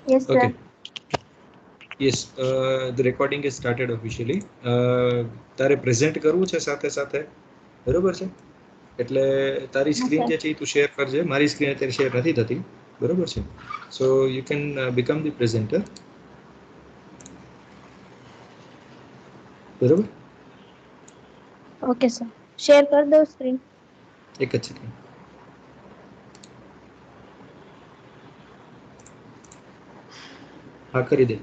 Yes, sir. Okay. Yes, the recording is started officially. તારે present કરવું છે સાથે સાથે, બરોબર છે? એટલે તારી Yes, સ્ક્રીન sir. જે છે એ તું શેર કરજે. મારી સ્ક્રીન અત્યારે શેર નથી થતી, બરોબર છે? So you can become the presenter, બરોબર? Okay, sir. Share कर दो screen. એક જ સેકન્ડ. હા, કરી દે.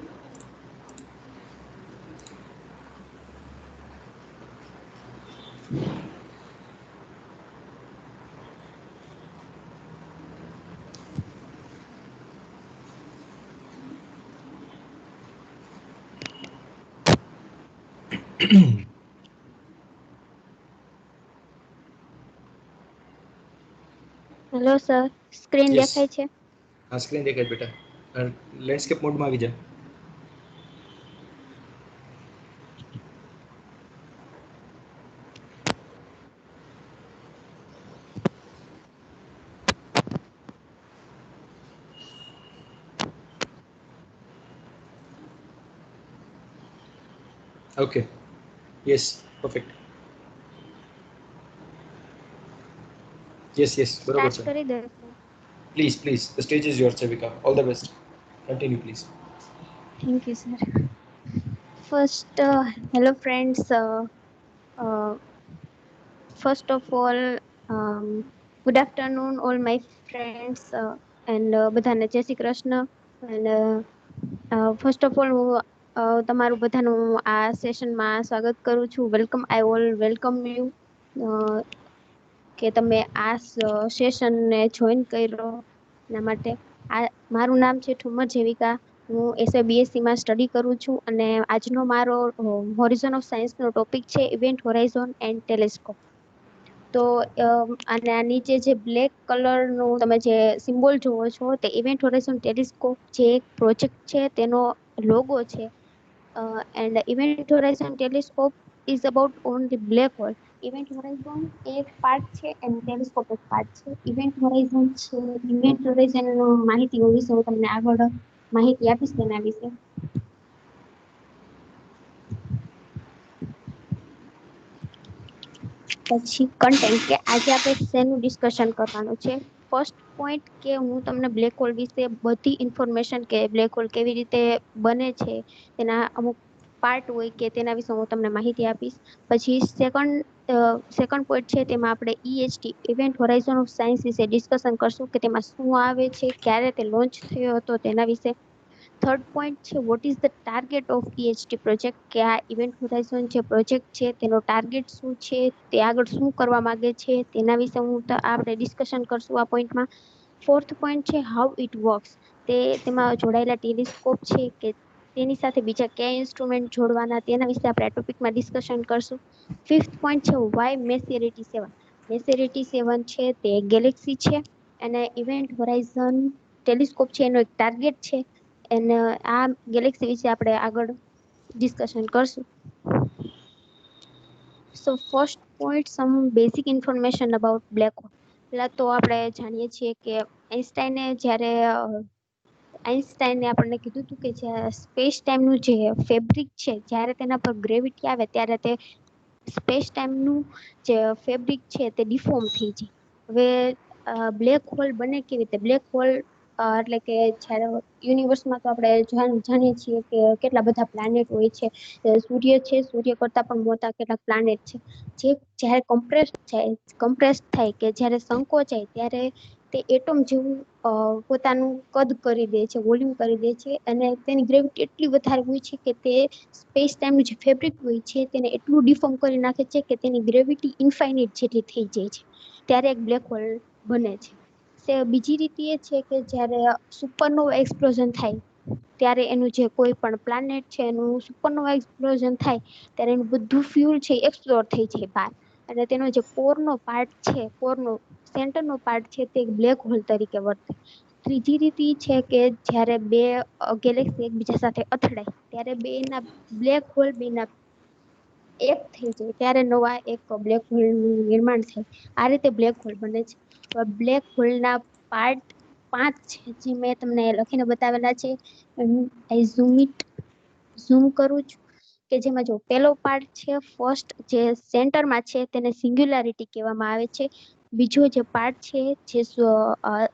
Hello, sir. Screen યસ, દેખાય છે? હા સ્ક્રીન દેખાય બેટા. લેન્ડસ્કેપ મોડમાં આવી જા. Okay, yes, perfect. Yes yes, બરોબર Start છે. કરી દો, sir. Please please, the stage is your, Sevika. All the best. Continue please. Thank you, sir. First, hello, friends. Uh, First of all, good afternoon, all my friends, and બધાને જય Shri Krishna. And first of all, હું તમારું બધાનું આ સેશનમાં સ્વાગત કરું છું. Welcome, I all welcome you કે તમે આ સેશનને જોઈન કર્યો એના માટે. આ મારું નામ છે ઠુમર જેવિકા. હું SABSC માં સ્ટડી કરું છું અને આજનો મારો હોરિઝોન ઓફ સાયન્સનો ટોપિક છે ઇવેન્ટ હોરાઇઝોન એન્ડ ટેલિસ્કોપ. તો અને આ નીચે જે બ્લેક કલરનું તમે જે સિમ્બોલ જોવો છો તે ઇવેન્ટ હોરાઇઝન ટેલિસ્કોપ જે એક પ્રોજેક્ટ છે તેનો લોગો છે. And event Horizon telescope is about on the black hole. Event Horizon એક પાર્ટ છે એન્ડ ટેલિસ્કોપ એક પાર્ટ છે. ઇવેન્ટ હોરાઇઝન માહિતી વિશે હું તમને આગળ માહિતી આપીશ તેના વિશે. પછી કન્ટેન્ટ કે આજે આપણે શેનું ડિસ્કશન કરવાનું છે. ફર્સ્ટ પોઈન્ટ કે હું તમને બ્લેક હોલ વિશે બધી ઇન્ફોર્મેશન કે બ્લેક હોલ કેવી રીતે બને છે તેના અમુક પાર્ટ હોય કે તેના વિશે હું તમને માહિતી આપીશ. પછી સેકન્ડ પોઈન્ટ છે તેમાં આપણે EHT event Horizon of science વિશે ડિસ્કશન કરશું કે તેમાં શું આવે છે, ક્યારે તે લોન્ચ થયો હતો તેના વિશે. થર્ડ પોઈન્ટ છે what is the target of EHT project કે આ ઇવેન્ટ હોરાઇઝન જે પ્રોજેક્ટ છે તેનો ટાર્ગેટ શું છે, તે આગળ શું કરવા માંગે છે તેના વિશે આપણે ડિસ્કશન કરશું આ પોઈન્ટમાં. ફોર્થ પોઈન્ટ છે હાઉ ઇટ વર્ક્સ, તેમાં જોડાયેલા ટેલિસ્કોપ છે કે તેની સાથે બીજા કયા ઇન્સ્ટ્રુમેન્ટ જોડવાના તેના વિશે આપણે આ ટોપિકમાં ડિસ્કશન કરશું. ફિફ્થ પોઈન્ટ છે વાય મેસેરિટી 7. મેસેરિટી 7 છે તે ગેલેક્સી છે અને ઇવેન્ટ હોરાઇઝન ટેલિસ્કોપ છે એનો એક ટાર્ગેટ છે. અને આ ગેલેક્સી વિશે આપણે આગળ ડિસ્કશન કરશું. So first point some basic information about black hole. પહેલા તો આપણે જાણીએ છીએ કે આઈન્સ્ટાઈને આપણને કીધું હતું કે જે સ્પેસ ટાઈમનું જે ફેબ્રિક છે જ્યારે તેના પર ગ્રેવિટી આવે ત્યારે તે સ્પેસ ટાઈમનું જે ફેબ્રિક છે તે ડિફોર્મ થઈ જાય. હવે બ્લેક હોલ બને કેવી રીતે? બ્લેક હોલ એટલે કે જ્યારે યુનિવર્સમાં તો આપણે જાણીએ છીએ કે કેટલા બધા પ્લાનેટ હોય છે. સૂર્ય છે, સૂર્ય કરતા પણ મોટા કેટલાક પ્લાનેટ છે. જે જ્યારે કમ્પ્રેસ થાય કે જ્યારે સંકોચાય ત્યારે તે એટમ જેવું પોતાનું કદ કરી દે છે, વોલ્યુમ કરી દે છે અને તેની ગ્રેવિટી એટલી વધારે હોય છે કે તે સ્પેસ ટાઈમનું જે ફેબ્રિક હોય છે તેને એટલું ડિફોર્મ કરી નાખે છે કે તેની ગ્રેવિટી ઇન્ફાઇનાઇટ જેટલી થઈ જાય છે. ત્યારે એક બ્લેક હોલ બને છે. બીજી રીત એ છે કે જ્યારે સુપરનોવા એક્સપ્લોઝન થાય ત્યારે એનું જે કોઈ પણ પ્લાનેટ છે એનું સુપરનોવા એક્સપ્લોઝન થાય ત્યારે એનું બધું ફ્યુલ છે એક્સપ્લોર થઈ જાય બહાર. અને તેનો જે કોરનો પાર્ટ છે, કોરનો સેન્ટરનો પાર્ટ છે તે બ્લેક હોલ તરીકે વર્તે. ત્રીજી રીત એ છે કે જ્યારે બે ગેલેક્સી એકબીજા સાથે અથડાય ત્યારે બ્લેક હોલ એક થઈ જાય ત્યારે નવા એક બ્લેક હોલનું નિર્માણ થાય. આ રીતે બ્લેક હોલ બને છે. બ્લેક હોલના પાર્ટ 5 છે જે મેં તમને લખીને બતાવેલા છે. આઈ ઝૂમ કરું છું કે જેમાં જો પહેલો પાર્ટ છે ફર્સ્ટ જે સેન્ટરમાં છે તેને સિંગ્યુલારિટી કહેવામાં આવે છે. બીજો જે પાર્ટ છે જે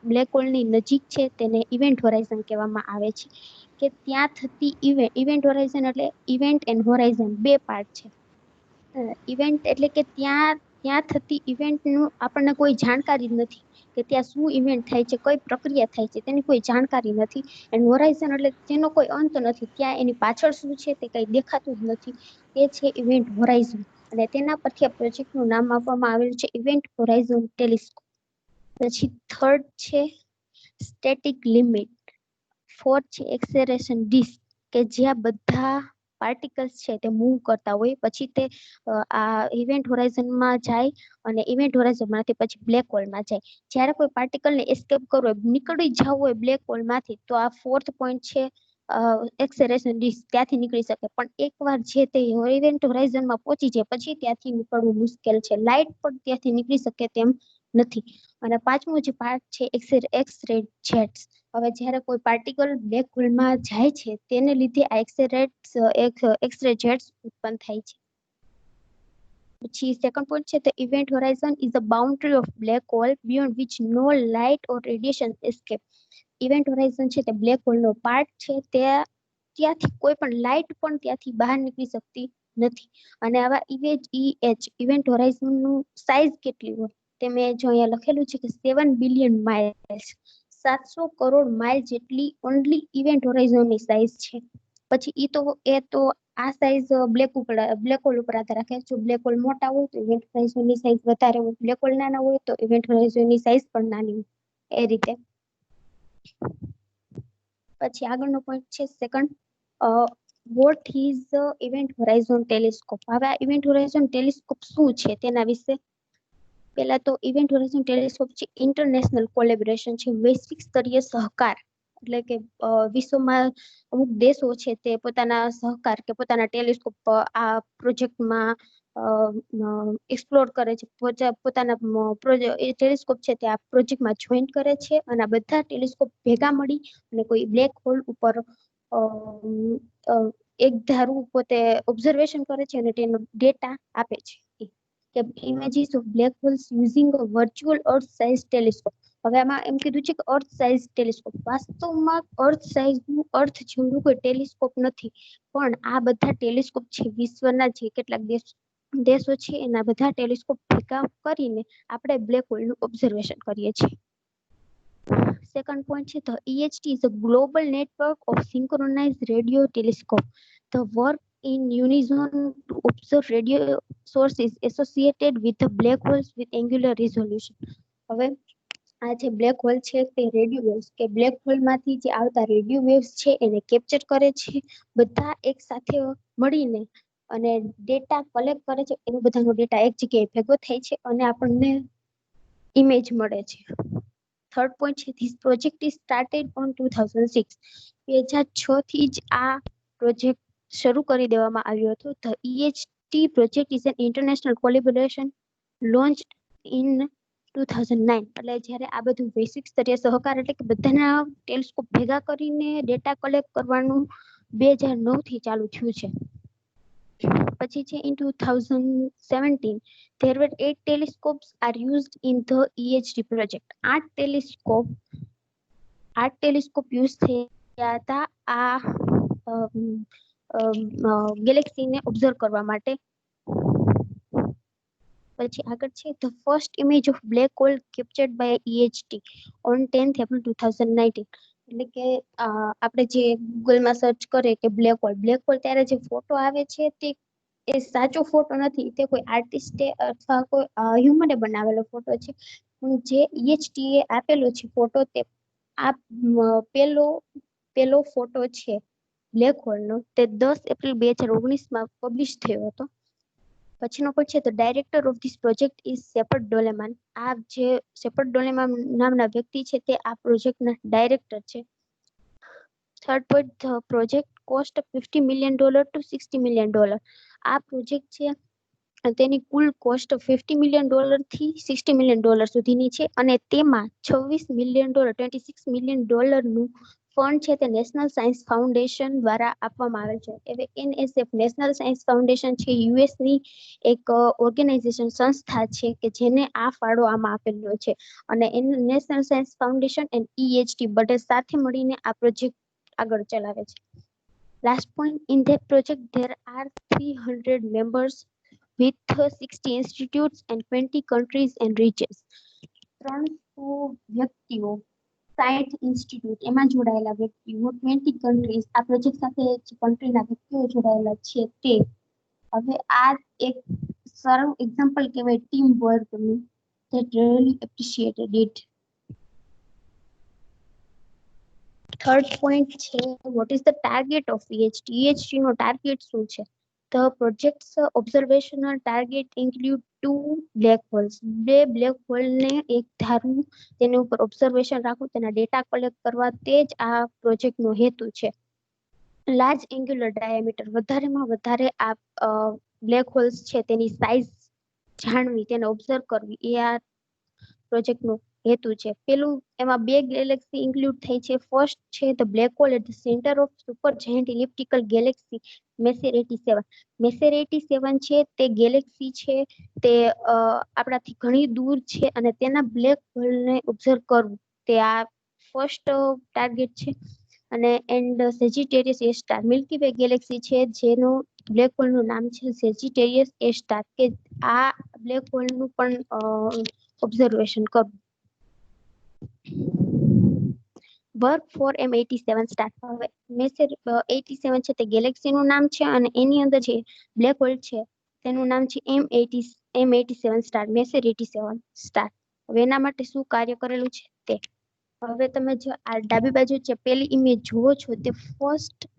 બ્લેક હોલની નજીક છે તેને ઇવેન્ટ હોરાઇઝન કહેવામાં આવે છે. કે ત્યાં થતી ઇવેન્ટ હોરાઇઝન એટલે ઇવેન્ટ એન્ડ હોરાઇઝન 2 પાર્ટ છે. ઇવેન્ટ એટલે કે ત્યાં થતી ઇવેન્ટનું આપણને કોઈ જાણકારી નથી કે ત્યાં શું ઇવેન્ટ થાય છે, કઈ પ્રક્રિયા થાય છે તેની કોઈ જાણકારી નથી. એન્ડ હોરાઇઝન એટલે તેનો કોઈ અંત નથી, ત્યાં એની પાછળ શું છે તે કઈ દેખાતું જ નથી. એ છે ઇવેન્ટ હોરાઇઝન અને તેના પરથી આ પ્રોજેક્ટનું નામ આપવામાં આવેલું છે ઇવેન્ટ હોરાઇઝન ટેલિસ્કોપ. પછી થર્ડ છે સ્ટેટિક લિમિટ. ફોર્થ છે એક્સેલરેશન ડિસ્ક કે જ્યાં બધા પાર્ટિકલ્સ છે તે મૂવ કરતા હોય પછી તે આ ઇવેન્ટ હોરાઇઝનમાં જાય અને ઇવેન્ટ હોરાઇઝનમાંથી પછી બ્લેક હોલમાં જાય. જ્યારે કોઈ પાર્ટિકલને એસ્કેપ કરવો હોય, નીકળી જવું હોય બ્લેક હોલમાંથી તો આ ફોર્થ પોઈન્ટ છે એક્સેલરેશન ડિસ્ક ત્યાંથી નીકળી શકે. પણ એકવાર જે તે ઇવેન્ટ હોરાઇઝનમાં પહોંચી જાય પછી ત્યાંથી નીકળવું મુશ્કેલ છે. લાઇટ પણ ત્યાંથી નીકળી શકે તેમ નથી. અને પાંચમું જે પાર્ટ છે એક્સ રે જેટ્સ. હવે જ્યારે કોઈ પાર્ટિકલ બ્લેક હોલમાં જાય છે તેને લીધે આ એક્સ રે જેટ્સ ઉત્પન્ન થાય છે. પછી સેકન્ડ પોઈન્ટ છે the event horizon is the boundary of black hole beyond which no light or radiation escape. Event Horizon છે તે બ્લેક હોલનો પાર્ટ છે ત્યાંથી કોઈ પણ લાઇટ પણ ત્યાંથી બહાર નીકળી શકતી નથી. અને આવા ઇવેન્ટ હોરાઇઝનનું સાઇઝ કેટલી હોય તે મેં જો અહીંયા લખેલું છે કે 7 બિલિયન માઇલ્સ, 700 કરોડ માઇલ જેટલી ઓનલી ઇવેન્ટ હોરાઇઝનની સાઇઝ છે. પછી એ તો આ સાઇઝ બ્લેક હોલ ઉપર આધાર રાખે. જો બ્લેક હોલ મોટા હોય તો ઇવેન્ટ હોરાઇઝનની સાઇઝ વધારે હોય, બ્લેક હોલ નાના હોય તો ઇવેન્ટ હોરાઇઝનની સાઇઝ પણ નાની હોય. એ રીતે પછી આગળનો પોઈન્ટ છે second what is event Horizon telescope. હવે આ ઇવેન્ટ હોરાઇઝન ટેલિસ્કોપ શું છે તેના વિશે પહેલા તો ઇવેન્ટ હોરાઇઝન ટેલિસ્કોપ છે ઇન્ટરનેશનલ કોલેબોરેશન છે, વૈશ્વિક સ્તરીય સહકાર. એટલે કે વિશ્વમાં અમુક દેશો છે તે પોતાના સહકાર કે પોતાના ટેલિસ્કોપ આ પ્રોજેક્ટમાં એક્સપ્લોર કરે છે, પોતાના ટેલિસ્કોપ છે તે આ પ્રોજેક્ટમાં જોઈન કરે છે અને આ બધા ટેલિસ્કોપ ભેગા મળી અને કોઈ બ્લેક હોલ ઉપર એક ધારું પોતે ઓબ્ઝર્વેશન કરે છે અને તેનો ડેટા આપે છે. કે images of black holes using a virtual earth size telescope. હવે આમાં એમ કીધું છે કે અર્થ સાઇઝ ટેલિસ્કોપ. વાસ્તવમાં અર્થ જેવડું કોઈ ટેલિસ્કોપ નથી, પણ આ બધા ટેલિસ્કોપ છે વિશ્વના જે કેટલાક દેશો છે એના બધા ટેલિસ્કોપ ભેગા કરીને આપણે બ્લેક હોલનું ઓબ્ઝર્વેશન કરીએ છીએ. Second point છે the EHT is a global network of synchronized radio telescope. The work in unison to observe radio sources associated with the black holes with angular resolution. હવે આ જે black hole છે તે radio waves કે black હોલમાંથી જે આવતા radio waves છે એને કેપ્ચર કરે છે બધા એક સાથે મળીને અને ડેટા કલેક્ટ કરે છે. એનો બધાનો ડેટા એક જગ્યાએ ભેગો થાય છે અને આપણને ઇમેજ મળે છે. થર્ડ પોઈન્ટ છે this project is started on 2006. 2006 થી જ આ પ્રોજેક્ટ શરૂ કરી દેવામાં આવ્યો હતો. The EHT project is an international collaboration લોન્ચ્ડ in 2009. એટલે જ્યારે આ બધું વૈશ્વિક સ્તરીય સહકાર એટલે કે બધાના ટેલિસ્કોપ ભેગા કરીને ડેટા કલેક્ટ કરવાનું 2009 થી ચાલુ થયું છે. પછી છે in 2017 there were 8 telescopes are used in the EHT project. 8 telescope use થયા હતા આ ગેલેક્સીને ઓબ્ઝર્વ કરવા માટે. પછી આગળ છે the first image of black hole captured by EHT on 10th April 2019. એટલે કે આપણે જે ગૂગલમાં સર્ચ કરીએ કે બ્લેક હોલ ત્યારે જે ફોટો આવે છે તે એ સાચો ફોટો નથી, તે કોઈ આર્ટિસ્ટે અથવા કોઈ હ્યુમને બનાવેલો ફોટો છે. જે EHT એ આપેલો છે ફોટો તે આ પેલો ફોટો છે બ્લેક હોલનો તે 10 એપ્રિલ 2019 પબ્લિશ થયો હતો. પછીનો પોઈન્ટ છે the director of this project is Sheperd Doeleman. આ જે શેપર્ડ ડોલેમાન નામના વ્યક્તિ છે તે આ પ્રોજેક્ટના ડાયરેક્ટર છે. Third point the project cost $50 million to $60 million. આ પ્રોજેક્ટ છે તેની કુલ કોસ્ટ $50 million થી $60 million સુધીની છે અને તેમાં $26 million 26 million નું ફંડ છે તે નેશનલ સાયન્સ ફાઉન્ડેશન દ્વારા આપવામાં આવે છે. હવે NSF નેશનલ સાયન્સ ફાઉન્ડેશન છે US ની એક ઓર્ગેનાઇઝેશન સંસ્થા છે કે જેને આ ફાળો આમાં આપેલો છે અને national science foundation and EHT બધા સાથે મળીને આ પ્રોજેક્ટ આગળ ચલાવે છે. Last point, in that project there are 300 members with 60 institutes and 20 countries and regions. 300 વ્યક્તિઓ 60 ઇન્સ્ટિટ્યૂટ એમાં જોડાયેલા વ્યક્તિઓ 20 કન્ટ્રીઝ આ પ્રોજેક્ટ સાથે કન્ટ્રીના વ્યક્તિઓ જોડાયેલા છે તે. હવે આ એક સરળ એક્ઝામ્પલ કહેવાય team વર્કનું that really appreciated it. Third point છે what is the target of EHT? EHT નો ટાર્ગેટ શું છે? The project's observational target include 2 black holes. બે બ્લેક હોલ ને એક ધારવું, તેની ઉપર ઓબ્ઝર્વેશન રાખવું, તેના ડેટા કલેક્ટ કરવા, તે જ આ પ્રોજેક્ટ નો હેતુ છે. લાર્જ એંગ્યુલર ડાયામીટર, વધારેમાં વધારે આ બ્લેક હોલ્સ છે તેની સાઇઝ જાણવી, તેને ઓબ્ઝર્વ કરવી, એ આ પ્રોજેક્ટ નો હેતુ છે. પેલું એમાં બે ગેલેક્સી ઇન્ક્લુડ થઈ છે. ફર્સ્ટ છે the black hole at the centre of super giant elliptical galaxy Messier 87. Messier 87 છે તે ગેલેક્સી છે તે આપણાથી ઘણી દૂર છે અને તેના બ્લેક હોલને ઓબ્ઝર્વ કરવું તે આ ફર્સ્ટ ટાર્ગેટ છે. અને and Sagittarius A star Milky Way galaxy છે જેનું બ્લેક હોલનું નામ છે સેજિટેરિયસ એ સ્ટાર કે આ બ્લેક હોલનું પણ ઓબ્ઝર્વેશન કરવું. Work four M87 star. હવે મેસેર 87 છે તે ગેલેક્સીનું નામ છે અને એની અંદર જે બ્લેક હોલ છે તેનું નામ છે M87 સ્ટાર, મેસેર 87 સ્ટાર. હવે એના માટે શું કાર્ય કરેલું છે તે. હવે તમે જો આ ડાબી બાજુ જે પેલી ઇમેજ જુઓ છો તે first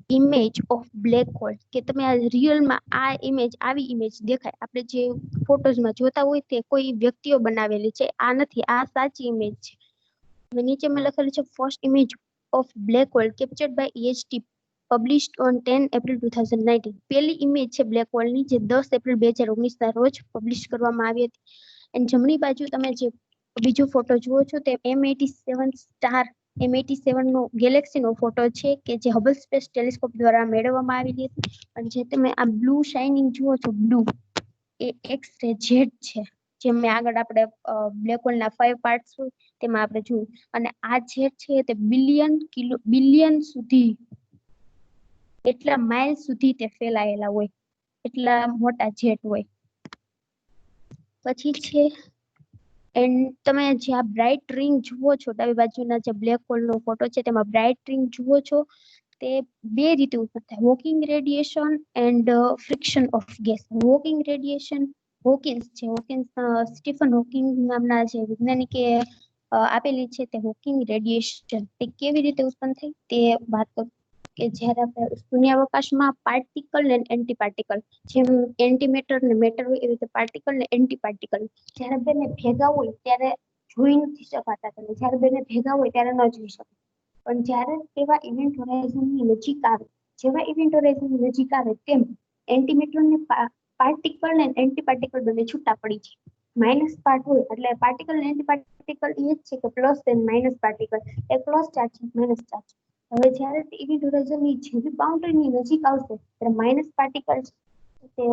image of black hall કે તમે આ રિયલમાં આ ઇમેજ આવી ઇમેજ દેખાય. આપણે જે ફોટોઝમાં જોતા હોય તે કોઈ વ્યક્તિઓ બનાવેલી છે, આ નથી, આ સાચી ઇમેજ છે. નીચે મેં લખેલું છે first image of black hole captured by EHT published on 10 April 2019. પેલી ઇમેજ છે બ્લેક હોલની જે 10 એપ્રિલ 2019 ના રોજ પબ્લિશ કરવામાં આવી હતી. અને જમણી બાજુ તમે જે બીજો ફોટો જુઓ છો તે M87 સ્ટાર M87 નો ગેલેક્સીનો ફોટો છે કે જે હબલ સ્પેસ ટેલિસ્કોપ દ્વારા મેળવવામાં આવેલી હતી. અને જે તમે આ બ્લુ શાઇનિંગ જુઓ છો બ્લુ એ એક્સ રે જેડ છે. જેમ મેં આગળ આપણે બ્લેક હોલના 5 પાર્ટ્સ હોય તેમાં આપણે જોયું. અને આ જેડ છે તે બિલિયન સુધી એટલા માઇલ સુધી તે ફેલાયેલા હોય, એટલા મોટા જેટ હોય. પછી છે એન્ડ તમે જે આ બ્રાઇટ રિંગ જુઓ છો ડાબી બાજુના જે બ્લેક હોલનો ફોટો છે તેમાં બ્રાઇટ રિંગ જુઓ છો તે બે રીતે ઉત્પન્ન થાય, walking radiation and friction of gas. Walking radiation Hawkins છે, સ્ટીફન હોકિંગ નામના જે વૈજ્ઞાનિકે આપેલી છે તે વોકિંગ રેડિયેશન. તે કેવી રીતે ઉત્પન્ન થઈ તે વાત કરું કે જ્યારે આપણે શૂન્યાવકાશમાં પાર્ટિકલ અને એન્ટી પાર્ટિકલ, જેમ એન્ટીમેટર ને મેટર હોય એવી રીતે પાર્ટિકલ ને એન્ટી પાર્ટિકલ જ્યારે બંને ભેગા હોય ત્યારે જોઈ નથી શકાતા, તમે જ્યારે બંને ભેગા હોય ત્યારે ન જોઈ શકો. પણ જ્યારે તેવા ઇવેન્ટ હોરાઇઝનની નજીક આવે, જેવા ઇવેન્ટ હોરાઇઝનની નજીક આવે તેમ એન્ટીમેટર ને પાર્ટિકલ ને એન્ટી પાર્ટિકલ બંને છૂટા પડી છે. માઇનસ પાર્ટ હોય એટલે પાર્ટિકલ ને એન્ટી પાર્ટિકલ એ જ છે કે plus and minus particle, A plus charge છે માઇનસ ચાર્જ. હવે જ્યારે ઇવેન્ટ હોરાઇઝનની જેવી બાઉન્ડ્રીની નજીક આવશે ત્યારે માઇનસ પાર્ટિકલ તે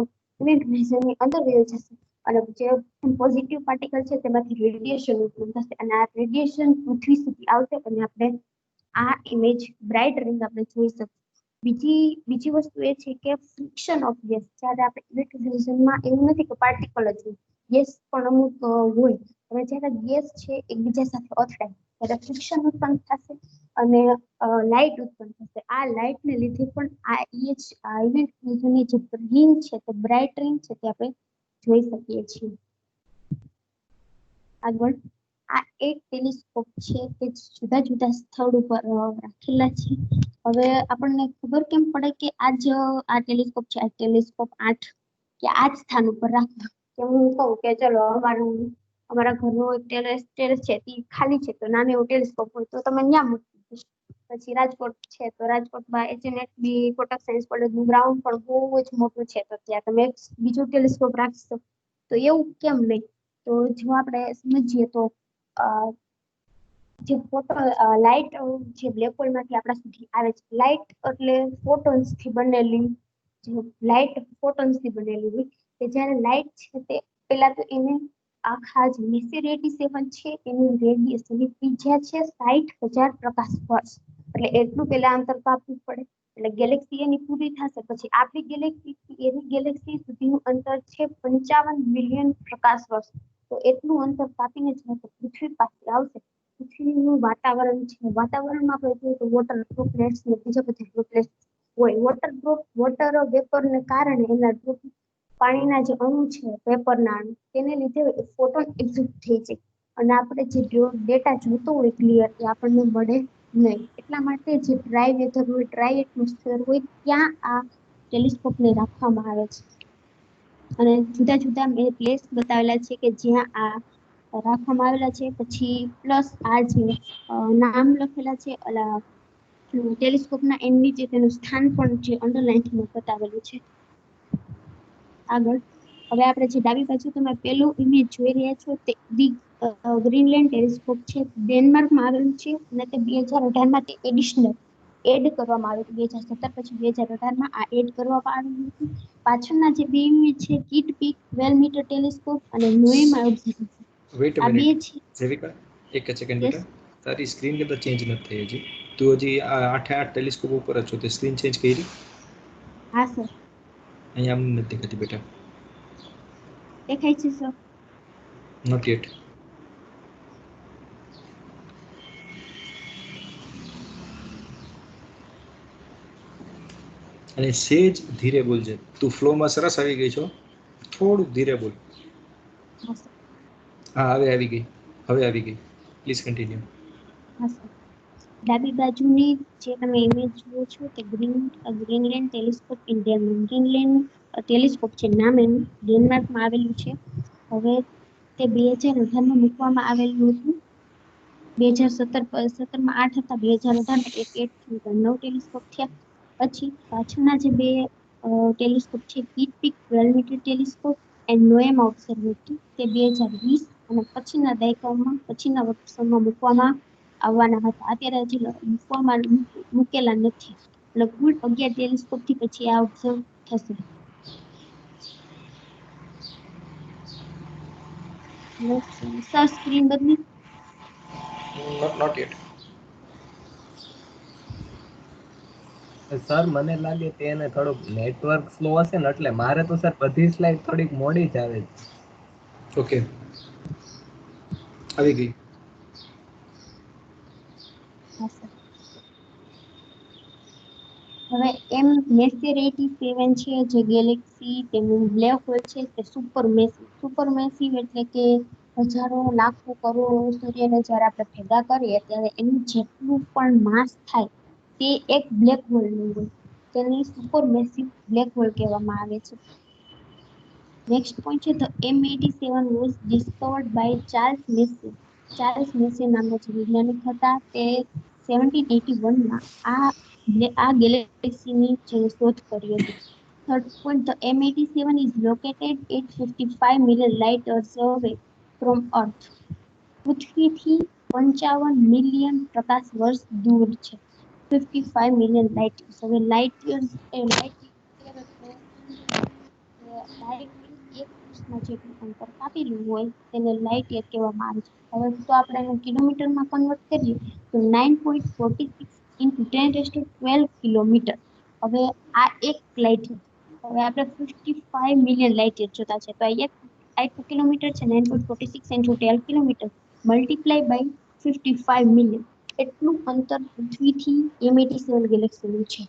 ઇવેન્ટ હોરાઇઝનની અંદર વહી જશે અને જે પોઝિટિવ પાર્ટિકલ છે તેમાંથી રેડિયેશન ઉત્પન્ન થશે અને આ રેડિયેશન પૃથ્વી સુધી આવશે અને આપણે આ ઇમેજ બ્રાઇટ રિંગ આપણે જોઈ શકીએ. બીજી વસ્તુ એ છે કે ફ્રિક્શન ઓફ ગેસ. જ્યારે આપણે ઇવેન્ટ હોરાઇઝનમાં એવું નથી કે પાર્ટિકલ જ હોય, ગેસ પણ અમુક હોય. હવે જ્યારે ગેસ છે એકબીજા સાથે અથડાય ત્યારે ફ્રિક્શન ઉત્પન્ન થશે અને લાઇટ ઉત્પન્ન થશે. આ લાઇટને લીધે પણ આ ઇવેન્ટ હોરાઇઝનની જે રિંગ છે તે બ્રાઇટ રિંગ છે તે આપણે જોઈ શકીએ છીએ. આગળ આ એક ટેલિસ્કોપ છે કે જુદા જુદા સ્થળ ઉપર રાખેલા છે. હવે આપણને ખબર કેમ પડે કે આ ટેલિસ્કોપ છે, આ ટેલિસ્કોપ 8 કે આ જ સ્થાન ઉપર રાખવું. કે હું કહું કે ચલો અમારા ઘરનો ટેરેસ છે તે ખાલી છે તો નાનો એવો ટેલિસ્કોપ હોય તો તમે ત્યાં મૂકી દો. પછી રાજકોટ છે તો રાજકોટમાં HNFB કોટક સાયન્સ કોલેજનું ગ્રાઉન્ડ પણ બહુ જ મોટું છે, તો ત્યાં તમે બીજું ટેલિસ્કોપ રાખશો તો એવું કેમ નહીં? તો જો આપણે સમજીએ તો અ, જે ફોટો લાઇટ જે બ્લેક હોલમાંથી આપણા સુધી આવે છે, લાઇટ એટલે ફોટોન્સથી બનેલી, જે લાઇટ ફોટોન્સથી બનેલી હોય, કે જ્યારે લાઇટ છે તે પેલા તો એને આખા જે મેસી રેડિયેશન છે એનું રેડિયેશન ત્રિજ્યા છે 60,000 પ્રકાશ વર્ષ, એટલે એટલું પેલા અંતર કાપવું પડે. એટલે ગેલેક્સી એની પૂરી થશે પછી આપણી ગેલેક્સી થી એની ગેલેક્સી સુધીનું અંતર છે 55 મિલિયન પ્રકાશ વર્ષ. તો એટલું અંતર કાપીને જ્યારે પૃથ્વી પાસે આવશે, પૃથ્વીનું વાતાવરણ છે, વાતાવરણમાં આપણે જોઈએ તો વોટર ડ્રોપલેટ્સ ને બીજા બધા ડ્રોપલેટ્સ હોય. વોટર વેપર ને કારણે એના પાણીના જે અણુ છે, પેપરના અણુ, તેને લીધે ફોટોન એક્ઝિટ થઈ જાય અને આપણે જે ડેટા જોતો હોય ક્લિયર એ આપણને મળે નહીં. એટલા માટે જે ડ્રાય વેધર હોય, ડ્રાય એટમોસ્ફિયર હોય, ત્યાં આ ટેલિસ્કોપને રાખવામાં આવે છે. અને જુદા જુદા મેં પ્લેસ બતાવેલા છે કે જ્યાં આ રાખવામાં આવેલા છે. પછી પ્લસ આ જે નામ લખેલા છે ટેલિસ્કોપના એની નીચે તેનું સ્થાન પણ જે અંડરલાઇન બતાવેલું છે. આગળ હવે આપણે જે ડાબી બાજુ તમે પેલું ઇમેજ જોઈ રહ્યા છો તે ગ્રીનલેન્ડ ટેલિસ્કોપ છે, ડેનમાર્કમાં આવેલું છે અને તે 2018માં તે એડ કરવામાં આવ્યું 2017 પછી 2018માં આ એડ કરવામાં આવ્યું હતું. પાછળના જે બે ઇમેજ છે, કિટ પીક 12 મીટર ટેલિસ્કોપ અને નોએમા ઓબ્ઝર્વેટરી, વેઇટ અ આ બે મિનિટ છે. જેવિકા, એક જ સેકન્ડ યસ. બેટા. તારી સ્ક્રીન ની અંદર ચેન્જ નથી થઈ હજી. તું હજી આ 8 ટેલિસ્કોપ ઉપર જ છો, તે સ્ક્રીન ચેન્જ કરી? હા સર. અહીંયા આમ નથી દેખાતી બેટા. દેખાય છે સર? Not yet. અને સેજ ધીરે બોલજે. તું ફ્લોમાં સરસ આવી ગઈ છો, થોડુંક ધીરે બોલ. હા સર. હા, હવે આવી ગઈ, હવે આવી ગઈ. Please continue. હા સર. ડાબી બાજુની જે તમે ઇમેજ જુઓ છો તે Greenland telescope in Denmark. Greenland telescope છે નામ એનું, ડેનમાર્કમાં આવેલું છે. હવે તે 2018માં મૂકવામાં આવેલું હતું. 2017માં 8 હતા, 2018માં એક એડ થયું, 9 ટેલિસ્કોપ થયા. પછી પાછળના જે બે ટેલિસ્કોપ છે, Kitt Peak 12 metre telescope and NOEMA observatory, તે 2020 અને પછીના દાયકાઓમાં, પછીના વર્ષોમાં મૂકવામાં આવવાના હતા. અત્યારે હજી મૂકેલા નથી. લગભગ 11 ટેલિસ્કોપ થી પછી આ ઓબ્ઝર્વ થશે. સર સ્ક્રીન બદલી. Not yet. સર મને લાગે કે એને થોડુંક નેટવર્ક સ્લો હશે ને, એટલે મારે તો સર બધી સ્લાઇડ થોડીક મોડી જ આવે છે. ઓકે, આવી ગઈ. હા સર. હવે એમ મેસી 87 છે જે ગેલેક્સી તેનું બ્લેક હોલ છે તે સુપર મેસિવ એટલે કે હજારો લાખો કરોડો સૂર્યને જ્યારે આપણે ભેગા કરીએ ત્યારે એનું જેટલું પણ માસ થાય તે એક બ્લેક હોલનું હોય, તેને સુપર મેસિવ બ્લેક હોલ કહેવામાં આવે છે. નેક્સ્ટ પોઈન્ટ છે, the M87 was discovered by Charles Messier નામના જે વૈજ્ઞાનિક હતા, તે 1781માં આ ગેલેક્સીની જે શોધ કરી હતી. Third point, the M87 is located at 55 million light years away from Earth. પૃથ્વીથી 55 મિલિયન પ્રકાશ વર્ષ દૂર છે. 55 મિલિયન લાઇટ યર્સ. હવે લાઇટ યર્સ ડાયરેક્ટલી એક વર્ષમાં જેટલું અંતર કાપેલું હોય તેને લાઇટ યર કહેવામાં આવે છે. હવે તો આપણે એને કિલોમીટરમાં કન્વર્ટ કરીએ તો 9.46 into 10⁻12 કિલોમીટર. હવે આ એક લાઇટ યર. હવે આપણે 55 મિલિયન લાઇટ યર જોતા છે તો એક 8 કિલોમીટર છે, 9.46 into 12 kilometre multiply by 55 million. એટલું અંતર પૃથ્વીથી M87 ગેલેક્સીનું છે.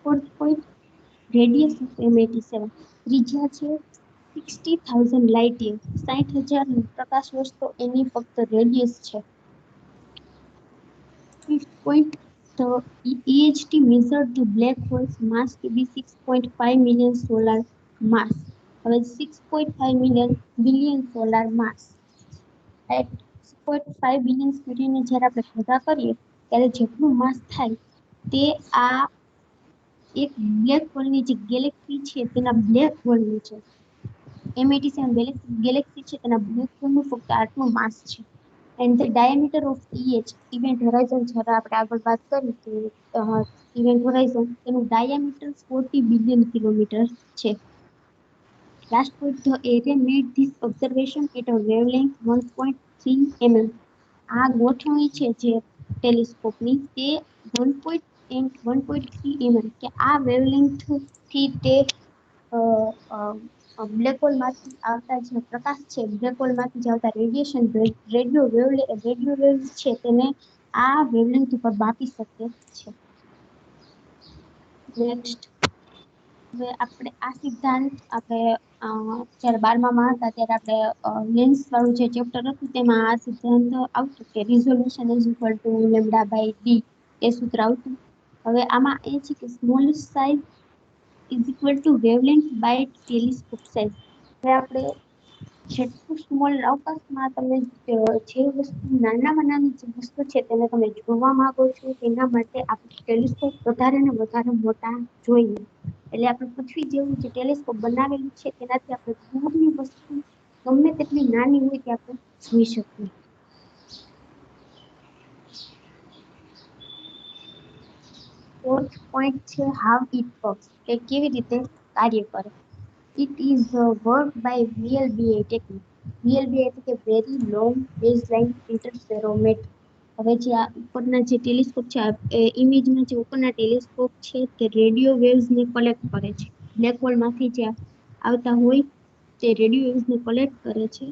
Fourth point, radius of M87 ત્રિજ્યા છે 60,000 લાઇટ યર, 60,000 પ્રકાશ વર્ષ તો એની ફક્ત રેડિયસ છે. Fifth point, the EHT measured the black hole's mass to be 6.5 million solar mass. હવે 6.5 billion solar mass. At 6.5 billion સૂર્યને જ્યારે આપણે ભેગા કરીએ ત્યારે જેટલું માસ થાય તે આ એક બ્લેક હોલની જે ગેલેક્સી છે તેના બ્લેક હોલનું છે. M87 ગેલેક્સી છે તેના બ્લેક હોલનું ફક્ત આટલું માસ છે. And the diameter of event Horizon જ્યારે આપણે આગળ વાત કરી તો ઇવેન્ટ હોરાઇઝન તેનું ડાયામીટર 40 બિલિયન કિલોમીટર છે. Last point, the area made this observation at a wavelength 1.3 mm. આ ગોઠવણી છે જે ટેલિસ્કોપની તે 1.3 mm કે આ વેવલેન્થ થી તે બ્લેક હોલ માંથી આવતા જે પ્રકાશ છે બ્લેક હોલ માંથી જે આવતા રેડિયેશન રેડિયો વેવ્સ છે તેને આ વેવલેન્થ ઉપર માપી શકે છે. નેક્સ્ટ હવે આપણે આ સિદ્ધાંત આપણે જ્યારે 12માં હતા ત્યારે આપણે લેન્સ વાળું જે ચેપ્ટર હતું તેમાં આ સિદ્ધાંત આવતું કે resolution is equal to lambda by D એ સૂત્ર આવતું. હવે આમાં એ છે કે small size is equal to wavelength by telescope size. હવે આપણે જેટલું સ્મોલ અવકાશમાં તમે જે વસ્તુ નાનામાં નાની જે વસ્તુ છે તેને તમે જોવા માંગો છો તેના માટે આપણે ટેલિસ્કોપ વધારે ને વધારે મોટા જોઈએ. એટલે આપણે પૃથ્વી જેવું જે ટેલિસ્કોપ બનાવેલું છે તેનાથી આપણે દૂરની વસ્તુ ગમે તેટલી નાની હોય તે આપણે જોઈ શકીએ. ફોર્થ પોઈન્ટ છે હાઉ ઇટ વર્ક્સ કે કેવી રીતે કાર્ય કરે. It is work by VLBA technique. VLBA એટલે કે વેરી લોંગ બેઝલાઇન ઇન્ટરફેરોમેટર. હવે જે આ ઉપરના જે ટેલિસ્કોપ છે ઇમેજમાં જે ઉપરના ટેલિસ્કોપ છે તે રેડિયો વેવ્સ ને કલેક્ટ કરે છે. બ્લેક હોલ માંથી જે આવતા હોય તે રેડિયો વેવ્સ ને કલેક્ટ કરે છે.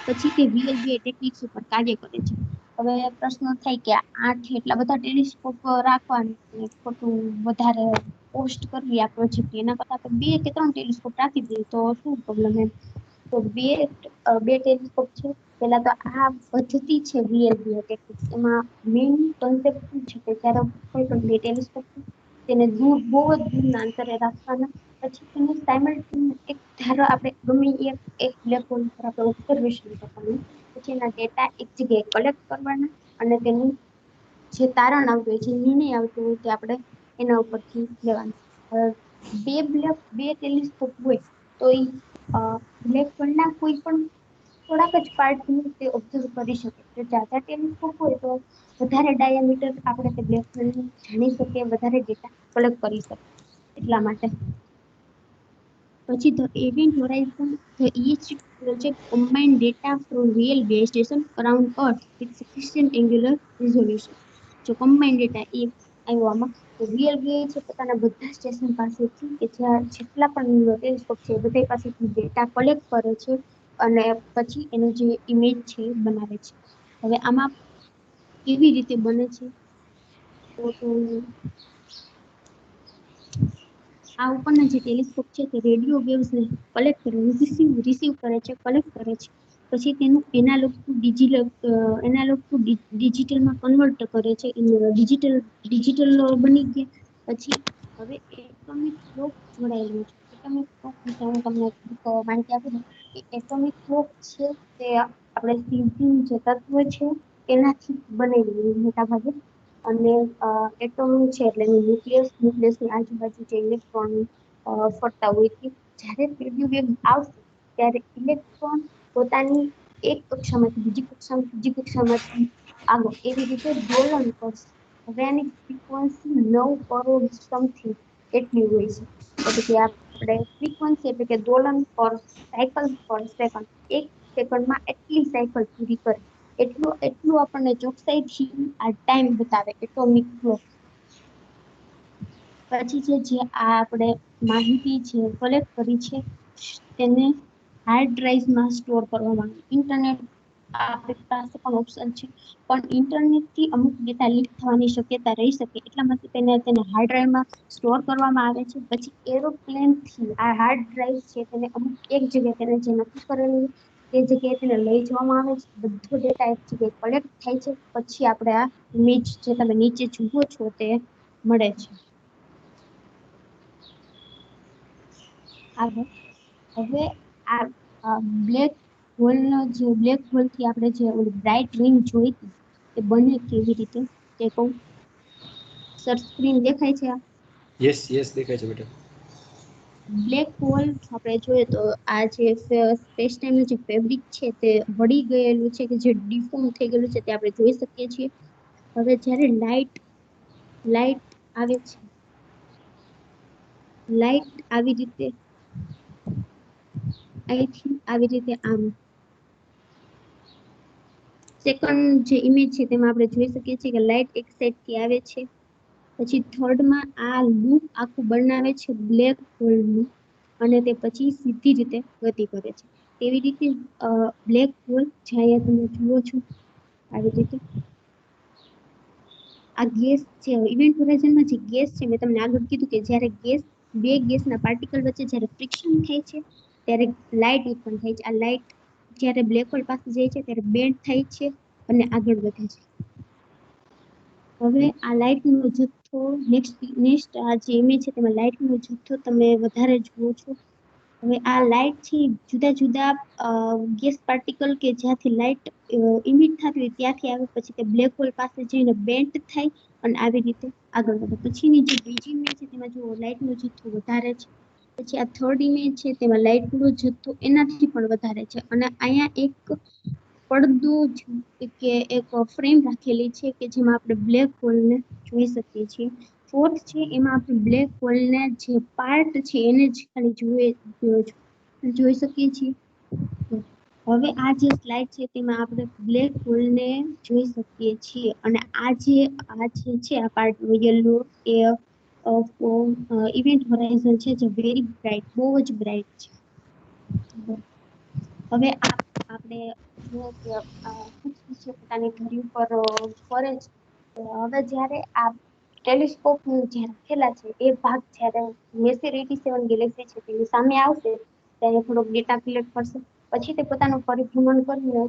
પછી તે VLBA ટેકનિક્સ ઉપર કાર્ય કરે છે. હવે પ્રશ્ન થાય કે એટલા બધા ટેલિસ્કોપ રાખવાનું ખોટું વધારે પોસ્ટ કરવી આ પ્રોજેક્ટ એના કરતા આપણે 2 કે 3 ટેલિસ્કોપ રાખી દઈએ તો શું પ્રોબ્લેમ એમ. તો બે ટેલિસ્કોપ છે. પેલા તો આ પદ્ધતિ છે VLBA ટેકનિક એમાં મેઇન કોન્સેપ્ટ શું છે કે જ્યારે કોઈ પણ બે ટેલિસ્કોપ તેને બહુ જ દૂરના અંતરે રાખવાના. પછી તેનું સાયમલ્ટેનિયસ એક ધારો આપણે ગમે એક બ્લેક હોલ પર આપણે ઓબ્ઝર્વેશન કરવાનું. પછી એના ડેટા એક જગ્યાએ કલેક્ટ કરવાના અને તેનું જે તારણ આવતું હોય જે નિર્ણય આવતો હોય તે આપણે એના ઉપરથી લેવાનું. બે ટેલિસ્કોપ હોય તો એ બ્લેક હોલના કોઈ પણ થોડાક જ પાર્ટનું તે ઓબ્ઝર્વ કરી શકે. જો જાજા ટેલિસ્કોપ હોય તો વધારે ડાયામીટર આપણે તે બ્લેક હોલનું જાણી શકીએ વધારે ડેટા કલેક્ટ કરી શકીએ એટલા માટે. પછી the event Horizon the each project combine data from real base station around earth with sufficient angular resolution. જો combine data એ આવ્યો આમાં તો રિયલ બે છે પોતાના બધા સ્ટેશન પાસેથી કે જ્યાં જેટલા પણ ટેલિસ્કોપ છે બધા પાસેથી ડેટા કલેક્ટ કરે છે અને પછી એનું જે ઇમેજ છે બનાવે છે. હવે આમાં કેવી રીતે બને છે તો આ ઉપરના જે ટેલિસ્કોપ છે તે રેડિયો વેવ્સ ને કલેક્ટ કરે રિસીવ કરે છે કલેક્ટ કરે છે. પછી તેનું એનાલોગ ટુ ડિજિટલમાં કન્વર્ટ કરે છે. ડિજિટલ બની ગયા પછી હવે એટોમિક ક્લોક જોડાયેલું છે. એટોમિક ક્લોક વિશે હું તમને માહિતી આપી દઉં કે એટોમિક ક્લોક છે તે આપણે સીઝન જે તત્વ છે એનાથી બનેલું મોટા ભાગે. અને એટમ છે એટલે ન્યુક્લિયસની આજુબાજુ જે ઇલેક્ટ્રોન ફરતા હોય છે જ્યારે રેડિયો વેવ આવશે ત્યારે ઇલેક્ટ્રોન પોતાની એક કક્ષામાંથી બીજી કક્ષામાંથી આગળ એવી રીતે દોલન કરશે. હવે આની ફ્રીક્વન્સી 9 કરોડ સમથિંગ એટલી હોય છે. એટલે કે આપણે ફ્રીક્વન્સી એટલે કે દોલન પર સાયકલ પર સેકન્ડ એક સેકન્ડમાં એટલી સાયકલ પૂરી કરે. એટલું આપણને ચોકસાઈથી આ ટાઈમ બતાવે એટોમિક ક્લોક. પછી જે આ આપણે માહિતી છે કલેક્ટ કરી છે તેને હાર્ડ ડ્રાઈવમાં સ્ટોર કરવામાં આવે. ઇન્ટરનેટ આપણી પાસે પણ ઓપ્શન છે પણ ઇન્ટરનેટ થી અમુક ડેટા લીક થવાની શક્યતા રહી શકે એટલા માટે તેને હાર્ડ ડ્રાઈવમાં સ્ટોર કરવામાં આવે છે. પછી એરોપ્લેન થી આ હાર્ડ ડ્રાઈવ છે તેને અમુક એક જગ્યાએ તેને જે નક્કી કરેલું તે જગ્યાએ તેને લઈ જવામાં આવે છે. બધો ડેટા એક જગ્યાએ કલેક્ટ થાય છે પછી આપણે આ ઇમેજ જે તમે નીચે જુઓ છો તે મળે છે. આગળ હવે આ બ્લેક હોલ થી આપણે જે બ્રાઇટ રિંગ જોઈ હતી એ બને કેવી રીતે તે કહું. સર સ્ક્રીન દેખાય છે? યસ યસ દેખાય છે બેટા. બ્લેક હોલ આપણે જોઈએ તો આ જે સ્પેસ ટાઈમનું જે ફેબ્રિક છે તે વળી ગયેલું છે કે જે ડિફોર્મ થઈ ગયેલું છે તે આપણે જોઈ શકીએ છીએ. હવે જ્યારે લાઈટ આવે છે, લાઈટ આવી રીતે અહીંથી આવી રીતે આમ સેકન્ડ જે ઇમેજ છે તેમાં આપણે જોઈ શકીએ છીએ કે લાઈટ એક સાઈડ થી આવે છે, પછી થર્ડમાં આ લૂપ આખું બનાવે છે બ્લેક હોલનું, અને તે પછી સીધી રીતે ગતિ કરે છે. એવી રીતે બ્લેક હોલ જ્યાં તમે જુઓ છો આવી રીતે આ ગેસ છે, ઇવેન્ટ હોરાઇઝનમાં જે ગેસ છે મેં તમને આગળ કીધું કે જ્યારે બે ગેસના પાર્ટિકલ વચ્ચે જ્યારે ફ્રિક્શન થાય છે ત્યારે લાઇટ ઉત્પન્ન થાય છે. આ લાઇટ જ્યારે બ્લેક હોલ પાસે જાય છે ત્યારે બેન્ડ થાય છે અને આગળ વધે છે. હવે આ લાઇટનો જથ્થો નેક્સ્ટ આ જે ઇમેજ છે તેમાં લાઇટનો જથ્થો તમે વધારે જુઓ છો. હવે આ લાઇટ છે જુદા જુદા ગેસ પાર્ટિકલ કે જ્યાંથી લાઇટ ઇમિટ થતી હોય ત્યાંથી આવે, પછી તે બ્લેક હોલ પાસે જઈને બેન્ટ થાય અને આવી રીતે આગળ વધે. પછીની જે બીજી ઇમેજ છે તેમાં જો લાઇટનો જથ્થો વધારે છે. પછી આ થર્ડ ઇમેજ છે તેમાં લાઇટનો જથ્થો એનાથી પણ વધારે છે, અને અહીંયા એક પડદો કે એક ફ્રેમ રાખેલી છે કે જેમાં આપણે બ્લેક હોલને જોઈ શકીએ છીએ. ફોર્થ છે એમાં આપણે બ્લેક હોલને જે પાર્ટ છે એને જ ખાલી જોઈ શકીએ છીએ. હવે આ જે સ્લાઇડ છે તેમાં આપણે બ્લેક હોલને જોઈ શકીએ છીએ, અને આ જે છે આ પાર્ટ યલો એ ઇવેન્ટ હોરાઇઝન છે જે વેરી બ્રાઇટ, બહુ જ બ્રાઇટ છે. હવે આપણે જુઓ કે પૃથ્વી છે પોતાની ધરી ઉપર ફરે છે. હવે જ્યારે આ ટેલિસ્કોપ જે રાખેલા છે એ ભાગ જ્યારે મેસી 87 ગેલેક્સી છે તેની સામે આવશે ત્યારે થોડોક ડેટા કલેક્ટ કરશે, પછી તે પોતાનું પરિભ્રમણ કરીને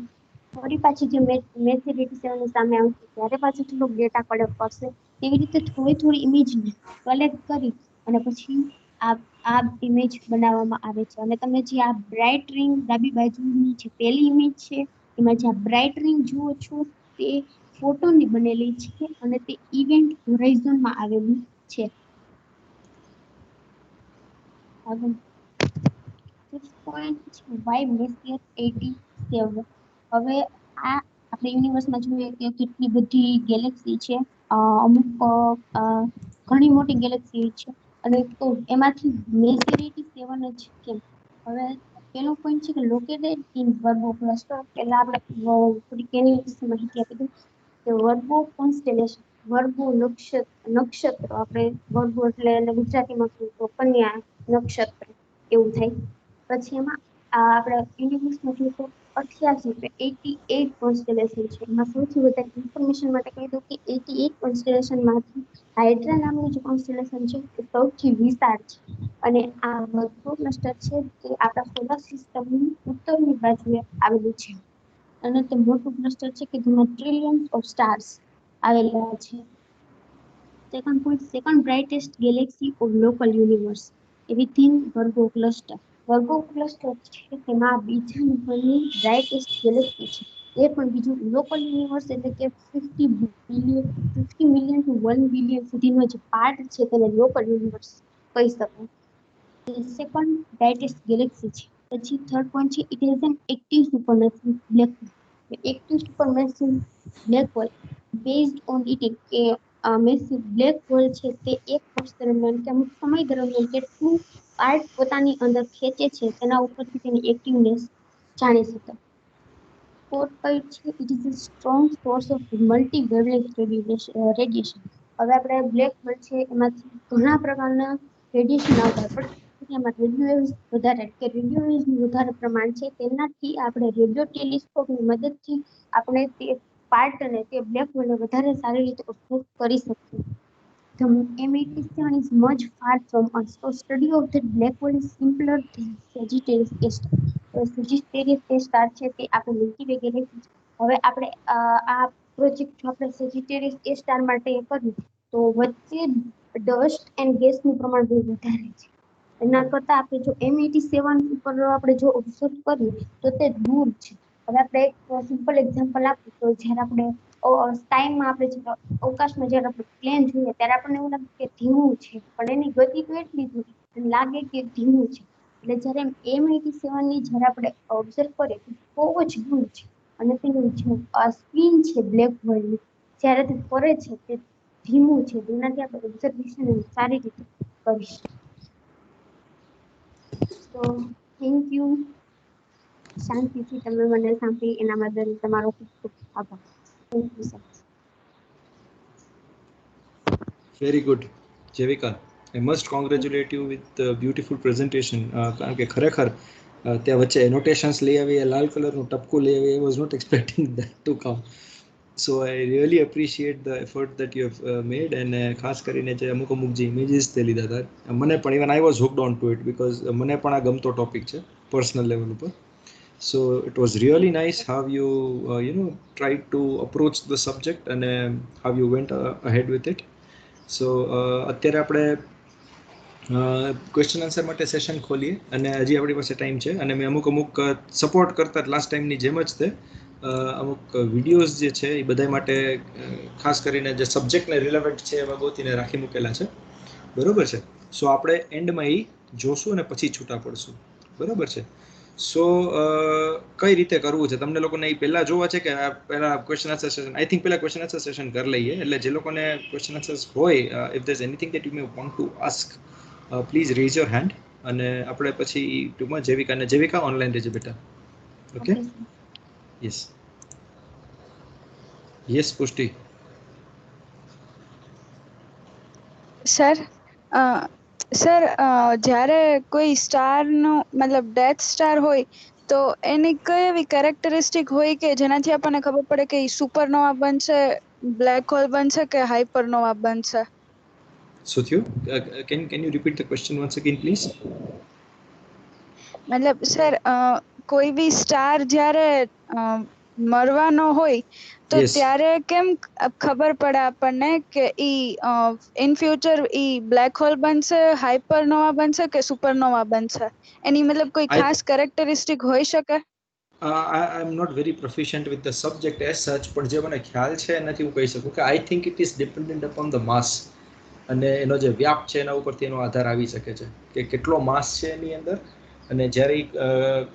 ફરી પાછી જે મેસી 87 ની સામે આવશે ત્યારે પાછું થોડોક ડેટા કલેક્ટ કરશે. એવી રીતે થોડી ઇમેજને કલેક્ટ કરી અને પછી આ ઇમેજ બનાવવામાં આવે છે. અને તમે જે આ બ્રાઇટ રિંગ ડાબી બાજુની જે પહેલી ઇમેજ છે એમાં જે આ બ્રાઇટ રિંગ જુઓ છો તે ફોટોની બનેલી છે અને તે ઇવેન્ટ હોરાઇઝનમાં આવેલી છે. આગળ પોઈન્ટ છે વાય મેસિયર 87. હવે આ આપણે યુનિવર્સમાં જોઈએ કે કેટલી બધી ગેલેક્સી છે, અમુક ઘણી મોટી ગેલેક્સી છે, અને તો એમાંથી મેજોરિટી 7 જ કેમ. હવે પેલો પોઈન્ટ છે કે લોકેટેડ ઇન વર્ગો ક્લસ્ટર. પેલા આપણે થોડીક એની વિશે માહિતી આપી દઉં કે વર્ગો કોન્સ્ટેલેશન, વર્ગો નક્ષત્ર આપણે વર્ગો એટલે એને ગુજરાતીમાં કહીએ તો કન્યા નક્ષત્ર એવું થાય. પછી એમાં આપણે યુનિવર્સમાં જોઈએ તો 88 કોન્સ્ટેલેશન છે. એમાં સૌથી વધારે ઇન્ફોર્મેશન માટે કહી દઉં કે 88 કોન્સ્ટેલેશનમાંથી હાઇડ્રા નામનું જે કોન્સ્ટેલેશન છે એ સૌથી વિશાળ છે, અને આ વર્ગો ક્લસ્ટર છે તે આપણા સોલર સિસ્ટમની ઉત્તરની બાજુએ આવેલું છે, અને તે મોટું ક્લસ્ટર છે કે જેમાં ટ્રિલિયન્સ ઓફ સ્ટાર્સ આવેલા છે. Second point, second brightest galaxy of local universe within Virgo cluster. Virgo cluster છે તેમાં બીજા નંબરની બ્રાઇટેસ્ટ ગેલેક્સી છે. એ પણ બીજું લોકલ યુનિવર્સ એટલે કે 50 મિલિયન ટુ 1 બિલિયન સુધીનો જે પાર્ટ છે તેને લોકલ યુનિવર્સ કહી શકાય. સેકન્ડ બ્રાઇટેસ્ટ ગેલેક્સી છે. પછી થર્ડ પોઈન્ટ છે it is an active supermassive black hole. Active supermassive black hole based on it કે મેસિવ બ્લેક હોલ છે તે એક વર્ષ દરમિયાન કે અમુક સમય દરમિયાન કેટલું પાર્ટ પોતાની અંદર ખેંચે છે તેના ઉપરથી તેની એક્ટિવનેસ જાણી શકાય. ફોર્થ પોઈન્ટ છે it is a strong source of multi wavelength radiation. હવે આપણે બ્લેક હોલ છે એમાંથી ઘણા પ્રકારના રેડિયેશન આવતા હોય, પણ એમાં રેડિયો વધારે પ્રમાણ છે તેનાથી આપણે રેડિયો ટેલિસ્કોપની મદદથી આપણે તે પાર્ટને તે બ્લેક હોલને વધારે સારી રીતે ઉપયોગ કરી શકીએ. The M87 is much far from us. So study of the black hole is simpler than Sagittarius A star. Sagittarius A star છે તે આપણે મિલ્કી વે ગેલેક્સી છે. હવે આપણે આ પ્રોજેક્ટ આપણે સેજિટેરિયસ એ સ્ટાર માટે કર્યું તો વચ્ચે ડસ્ટ એન્ડ ગેસનું પ્રમાણ બહુ વધારે છે. એના કરતા આપણે જો M87 ઉપર આપણે જો ઓબ્ઝર્વ કરીએ તો તે દૂર છે. હવે આપણે એક સિમ્પલ એક્ઝામ્પલ આપીએ તો જ્યારે આપણે ટાઈમમાં આપણે અવકાશમાં જ્યારે આપણે પ્લેન જોઈએ ત્યારે આપણને એવું લાગે કે ધીમું છે, પણ એની ગતિ તો એટલી જ હોય, લાગે કે ધીમું છે. એટલે જ્યારે M87 ની જ્યારે આપણે ઓબ્ઝર્વ કરીએ તો બહુ જ દૂર છે, અને તેનું જે સ્પિન છે બ્લેક હોલની, જ્યારે તે ફરે છે તે ધીમું છે, જેનાથી આપણે ઓબ્ઝર્વેશન સારી રીતે કરી શકીએ. તો થેન્ક યુ, શાંતિથી તમે મને સાંભળી એના બદલ તમારો ખૂબ ખૂબ આભાર. Thank you sir. Very good Jevika, I must congratulate you with the beautiful presentation. કારણ કે ખરેખર ત્યાં વચ્ચે એનોટેશન્સ લઈ આવી, લાલ કલરનું ટપકું લઈ આવી, I was not expecting that to come. So I really appreciate the effort that you have made, and ખાસ કરીને જે અમુક જે ઇમેજીસ તે લીધા હતા, મને પણ even I was hooked on to it because મને પણ આ ગમતો ટોપિક છે પર્સનલ લેવલ ઉપર. So it was really nice how you tried to approach the subject and how you went ahead with it. So અત્યારે આપણે question answer માટે session ખોલીએ, અને હજી આપણી પાસે ટાઈમ છે, અને મેં અમુક સપોર્ટ કરતા લાસ્ટ ટાઈમની જેમ જ તે અમુક વિડીયોઝ જે છે એ બધા માટે ખાસ કરીને જે સબ્જેક્ટને રિલેવન્ટ છે એવા ગોતીને રાખી મૂકેલા છે, બરોબર છે. સો આપણે એન્ડમાં એ જોશું અને પછી છૂટા પડશું, બરોબર છે. સો કઈ રીતે કરવું છે તમને લોકોને એ પહેલા જોવા છે કે પહેલા question answer session? I think પહેલા ક્વેશ્ચન આન્સર સેશન કરી લઈએ, એટલે જે લોકોને ક્વેશ્ચન આન્સર્સ હોય, if there is anything that you may want to ask, please rays your hand, અને આપણે પછી ટૂંકમાં જેવિકા ઓનલાઈન રહેજે બેટા. ઓકે, યસ યસ પુષ્ટિ. સર સર જ્યારે કોઈ સ્ટારનું મતલબ ડેથ સ્ટાર હોય તો એની કઈ એવી કેરેક્ટરિસ્ટિક હોય કે જેનાથી આપણને ખબર પડે કે એ સુપરનોવા બનશે, બ્લેક હોલ બનશે કે હાઇપરનોવા બનશે? શું થયું? Can you repeat the question once again please? મતલબ સર કોઈ બી સ્ટાર જ્યારે મરવાનો હોય તો Yes. ત્યારે કેમ ખબર પડે આપણને કે ઈ ઇન ફ્યુચર ઈ બ્લેક હોલ બનશે, હાઇપરનોવા બનશે કે સુપરનોવા બનશે? એની મતલબ કોઈ ખાસ કેરેક્ટરિસ્ટિક હોઈ શકે? I am not very proficient with the subject as such, પણ જે મને ખ્યાલ છે એનાથી હું કહી શકું કે I think it is dependent upon the mass, અને એનો જે વ્યાપ છે એના ઉપરથી એનો આધાર આવી શકે છે કે કેટલો માસ છે એની અંદર, અને જ્યારે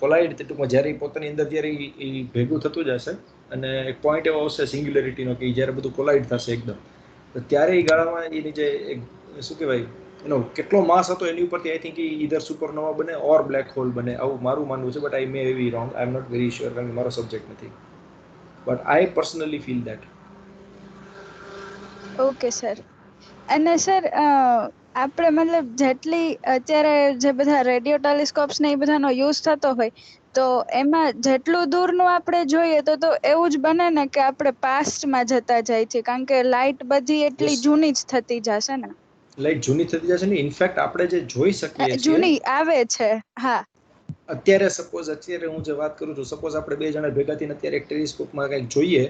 કોલાઇડ ટૂંકમાં જ્યારે પોતાની અંદર જ્યારે એ ભેગું થતું જશે, અને એક પોઈન્ટ એવો આવશે સિંગ્યુલરિટીનો કે જ્યારે બધું કોલાઇડ થશે એકદમ, તો ત્યારે એ ગાળામાં એની જે શું કહેવાય એનો કેટલો માસ હતો એની ઉપરથી આઈ થિંક ઈધર સુપરનોવા બને ઓર બ્લેક હોલ બને, આવું મારું માનવું છે. But I may be wrong, I am not very sure, કારણ કે મારો સબ્જેક્ટ નથી, but I personally feel that. Okay sir. અને સર આપણે મતલબ જેટલી અત્યારે જે બધા રેડિયો ટેલિસ્કોપ્સ ને એ બધાનો યુઝ થતો હોય, તો એમાં જેટલું દૂરનું આપણે જોઈએ તો એવું જ બને ને કે આપણે પાસ્ટમાં જતા જાય છે, કારણ કે લાઇટ બધી એટલી જૂની જ થતી જશે ને? લાઇટ જૂની થતી જશે ને, ઇનફેક્ટ આપણે જે જોઈ શકીએ છીએ જૂની આવે છે. હા, અત્યારે અત્યારે હું જે વાત કરું છું, સપોઝ આપણે બે જણા ભેગા થઈને અત્યારે એક ટેલિસ્કોપમાં કંઈક જોઈએ,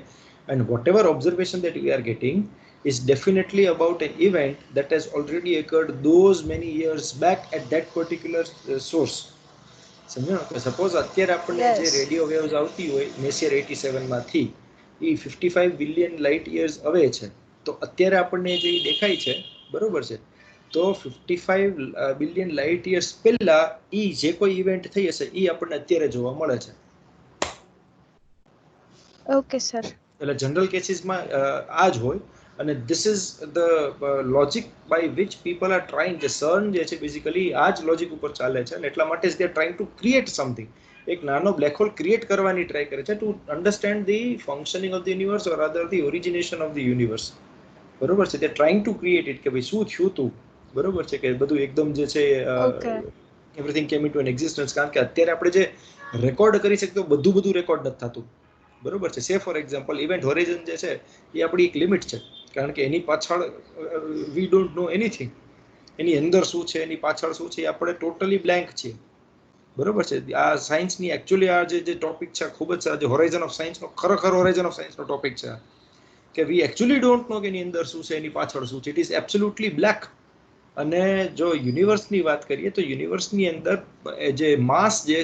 and whatever observation that we are getting is definitely about an event that has already occurred those many years back at that particular source. સમજો કે સપોઝ અત્યારે આપણને જે રેડિયો વેવ્સ આવતી હોય મેસિયર 87 માંથી, એ 55 બિલિયન લાઇટ યર્સ અવે છે, તો અત્યારે આપણને જે દેખાય છે, બરોબર છે, તો 55 બિલિયન લાઇટ યર્સ પહેલા ઈ જે કોઈ ઇવેન્ટ થઈ હશે ઈ આપણને અત્યારે જોવા મળે છે. Okay sir. એટલે જનરલ કેસીસમાં આ જ હોય, અને this is the logic by which people are trying, જે સર્ન જે છે બેઝિકલી આ જ લોજિક ઉપર ચાલે છે, અને એટલા માટે જ they are trying to create something, એક નાનો બ્લેક હોલ ક્રિએટ કરવાની ટ્રાય કરે છે to understand the functioning of the universe or other the origination of the universe, બરોબર છે. They trying to create it, કે ભાઈ શું થયું તું, બરોબર છે, કે બધું એકદમ જે છે એવરીથિંગ કેમ ઇન્ટુ એન એક્ઝિસ્ટન્સ, કારણ કે અત્યારે આપણે જે રેકોર્ડ કરી શકીએ તો બધું રેકોર્ડ નથી થતું, બરોબર છે. સે ફોર એક્ઝામ્પલ ઇવેન્ટ હોરિઝન જે છે એ આપણી એક લિમિટ છે, કારણ કે એની પાછળ વી ડોન્ટ નો એનીથિંગ, એની અંદર શું છે એની પાછળ શું છે એ આપણે ટોટલી બ્લેન્ક છીએ, બરોબર છે. આ સાયન્સની એકચ્યુઅલી આ જે ટોપિક છે ખૂબ જ જે હોરાઇઝન ઓફ સાયન્સનો ખરેખર હોરાઇઝન ઓફ સાયન્સનો ટોપિક છે, કે વી એકચ્યુઅલી ડોન્ટ નો કે એની અંદર શું છે એની પાછળ શું છે, ઇટ ઇઝ એબ્સોલ્યુટલી બ્લેક. અને જો યુનિવર્સની વાત કરીએ તો યુનિવર્સની અંદર જે માસ જે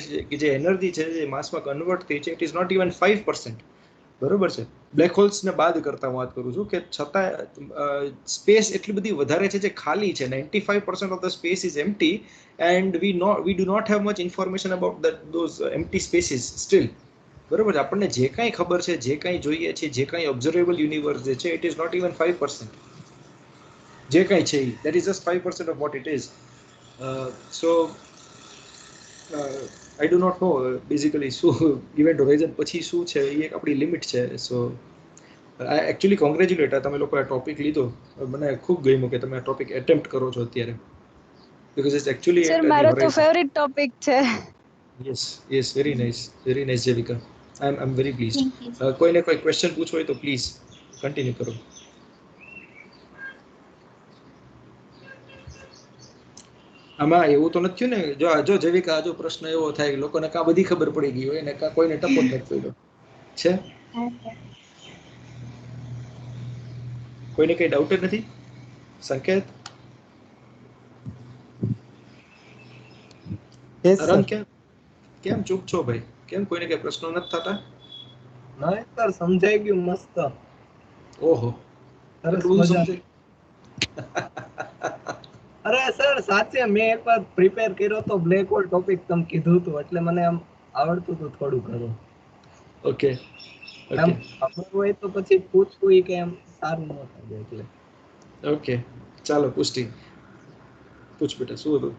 એનર્જી છે જે માસમાં કન્વર્ટ થઈ છે, ઇટ ઇઝ નોટ ઇવન 5%. બરોબર છે. બ્લેક હોલ્સ ને બાદ કરતા હું વાત કરું છું કે છતાં સ્પેસ એટલી બધી વધારે છે જે ખાલી છે. 95% of the space is empty and we do not have much information about those empty spaces still. બરોબર છે. આપણને જે કાંઈ ખબર છે, જે કાંઈ જોઈએ છે, જે કાંઈ ઓબ્ઝર્વેબલ યુનિવર્સ જે છે, ઇટ ઇઝ નોટ ઇવન 5%. જે કાંઈ છે that is just 5% of what it is. So I do not know basically શું ઇવેન્ટ હોરાઇઝન પછી શું છે એ એક આપણી લિમિટ છે. સો આઈ એકચ્યુઅલી કોંગ્રેચ્યુલેટ તમે લોકો આ ટોપિક લીધો. મને ખૂબ ગમ્યું કે તમે આ ટોપિક એટેમ્પ્ટ કરો છો અત્યારે, because it's actually sir at the મારો તો હોરાઇઝન. ફેવરિટ ટોપિક છે. Yes, very nice Jevika. I am very thank you. Pleased. કોઈને કોઈ ક્વેશ્ચન પૂછવો હોય તો પ્લીઝ કન્ટિન્યુ કરો. આમાં એવું તો નથી ને, જો જેવિકા જો પ્રશ્ન એવો થાય કે લોકોને કાં બધી ખબર પડી ગઈ હોય ને કાં કોઈને ટપો જ નથી પડ્યો છે, કોઈને કઈ ડાઉટ જ નથી. સંકેત, અરન કેમ ચૂપ છો ભાઈ? કેમ કોઈને કઈ પ્રશ્નો નથી થતા? નહીં સર, સમજાઈ ગયું મસ્ત. ઓહો, સરસ એટલું બધું મજા. સમજાય? અરે સર સાચે મેં એકવાર પ્રિપેર કર્યો તો બ્લેક હોલ ટોપિક તમે કીધું હતું એટલે મને આમ આવડતું હતું થોડું ઘણું. ઓકે આમ ખબર હોય તો પછી પૂછવું ઈ કે એમ સારું ન થાય એટલે. ઓકે, ચાલો પુષ્ટિ પૂછ બેટા, શું હતું?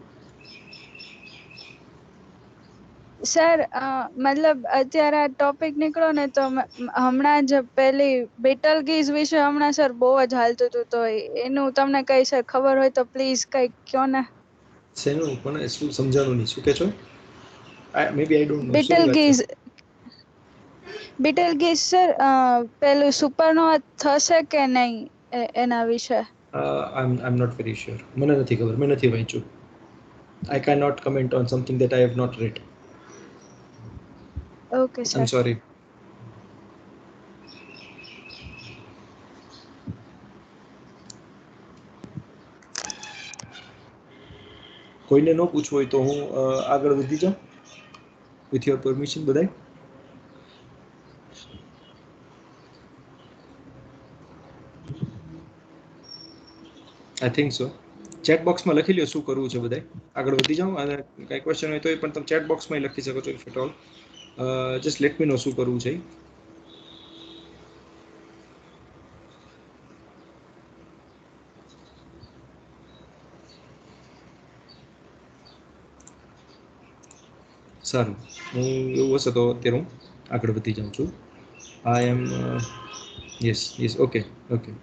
સર મતલબ અત્યારે આ ટોપિક નીકળ્યો ને તો હમણાં જ પેલી બેટલગીઝ વિશે હમણાં સર બહુ જ હાલતું હતું, તો એનું તમને કઈ સર ખબર હોય તો પ્લીઝ કઈ કયો ને. શેનું પણ શું સમજાણું નહીં, શું કે છો? Maybe I don't know. Betelgeuse sir પેલું સુપરનોવા થશે કે નહીં એના વિશે. I'm not very sure. મને નથી ખબર, મેં નથી વાંચ્યું. I cannot comment on something that I have not read. Okay sir. I'm sorry. કોઈને ન પૂછવું હોય તો હું આગળ વધી જાઉં with your permission બધાય. I think so. ચેટ બોક્સમાં લખી લ્યો શું કરવું છે બધાય. આગળ વધી જાઉં અને કઈ ક્વેશ્ચન હોય તો એ પણ તમે ચેટ બોક્સમાં લખી શકો છો. If at all just let me know શું કરવું છે. સારું, હું એવું હશે તો અત્યારે હું આગળ વધી જાઉં છું. I am yes okay. I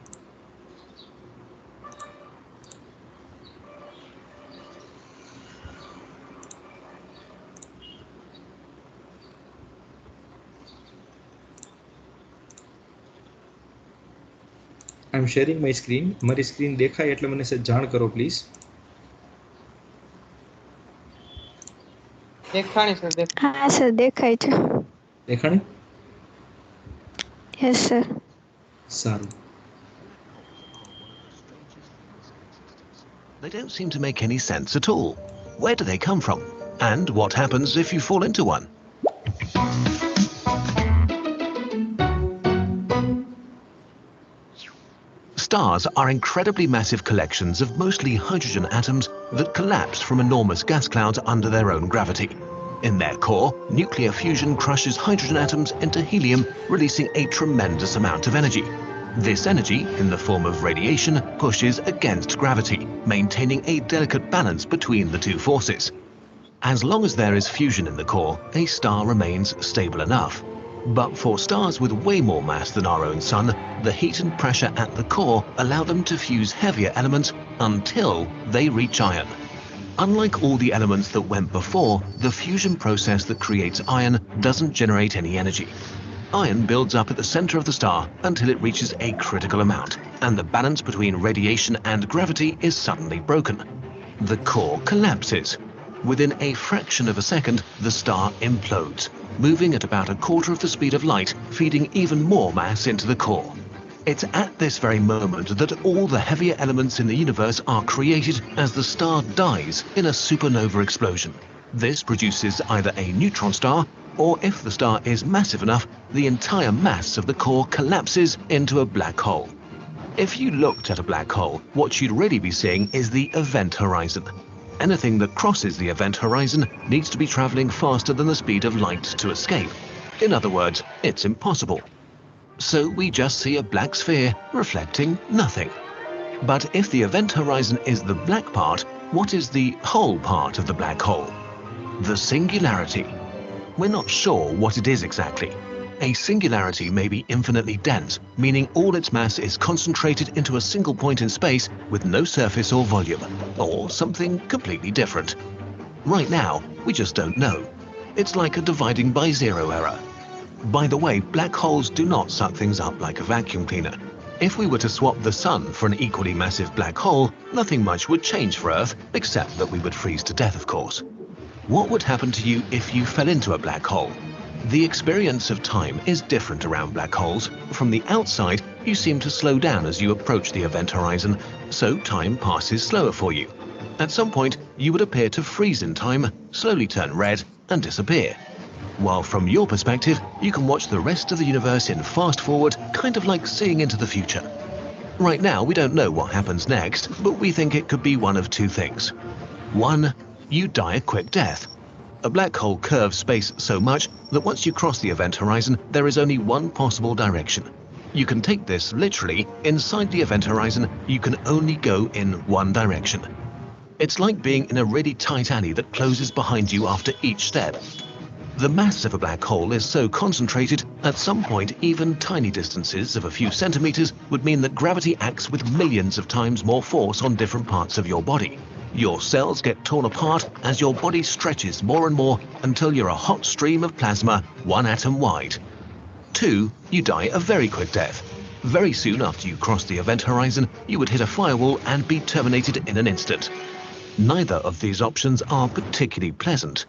am sharing my screen. મારી સ્ક્રીન દેખાય એટલે મને જાણ કરો પ્લીઝ. હા સર દેખાય છે. દેખાણી? Yes sir. સારું. They don't seem to make any sense at all. Where do they come from? And what happens if you fall into one? Stars are incredibly massive collections of mostly hydrogen atoms that collapse from enormous gas clouds under their own gravity. In their core, nuclear fusion crushes hydrogen atoms into helium, releasing a tremendous amount of energy. This energy, in the form of radiation, pushes against gravity, maintaining a delicate balance between the two forces. As long as there is fusion in the core, a star remains stable enough. But for stars with way more mass than our own sun, the heat and pressure at the core allow them to fuse heavier elements until they reach iron. Unlike all the elements that went before, the fusion process that creates iron doesn't generate any energy. Iron builds up at the center of the star until it reaches a critical amount, and the balance between radiation and gravity is suddenly broken. The core collapses. Within a fraction of a second, the star implodes, moving at about a quarter of the speed of light, feeding even more mass into the core. It's at this very moment that all the heavier elements in the universe are created as the star dies in a supernova explosion. This produces either a neutron star Or if the star is massive enough, the entire mass of the core collapses into a black hole. If you looked at a black hole, what you'd really be seeing is the event horizon. Anything that crosses the event horizon needs to be traveling faster than the speed of light to escape. In other words, it's impossible. So we just see a black sphere reflecting nothing. But if the event horizon is the black part, what is the whole part of the black hole? The singularity. We're not sure what it is exactly. A singularity may be infinitely dense, meaning all its mass is concentrated into a single point in space with no surface or volume, or something completely different. Right now, we just don't know. It's like a dividing by zero error. By the way, black holes do not suck things up like a vacuum cleaner. If we were to swap the sun for an equally massive black hole, nothing much would change for Earth, except that we would freeze to death, of course. What would happen to you if you fell into a black hole? The experience of time is different around black holes. From the outside, you seem to slow down as you approach the event horizon, so time passes slower for you. At some point, you would appear to freeze in time, slowly turn red, and disappear. While from your perspective, you can watch the rest of the universe in fast forward, kind of like seeing into the future. Right now, we don't know what happens next, but we think it could be one of two things. One, you die a quick death. A black hole curves space so much that once you cross the event horizon, there is only one possible direction. You can take this literally. Inside the event horizon, you can only go in one direction. It's like being in a really tight alley that closes behind you after each step. The mass of a black hole is so concentrated, at some point even tiny distances of a few centimeters would mean that gravity acts with millions of times more force on different parts of your body. Your cells get torn apart as your body stretches more and more until you're a hot stream of plasma, one atom wide. 2, you die a very quick death. Very soon after you cross the event horizon, you would hit a firewall and be terminated in an instant. Neither of these options are particularly pleasant.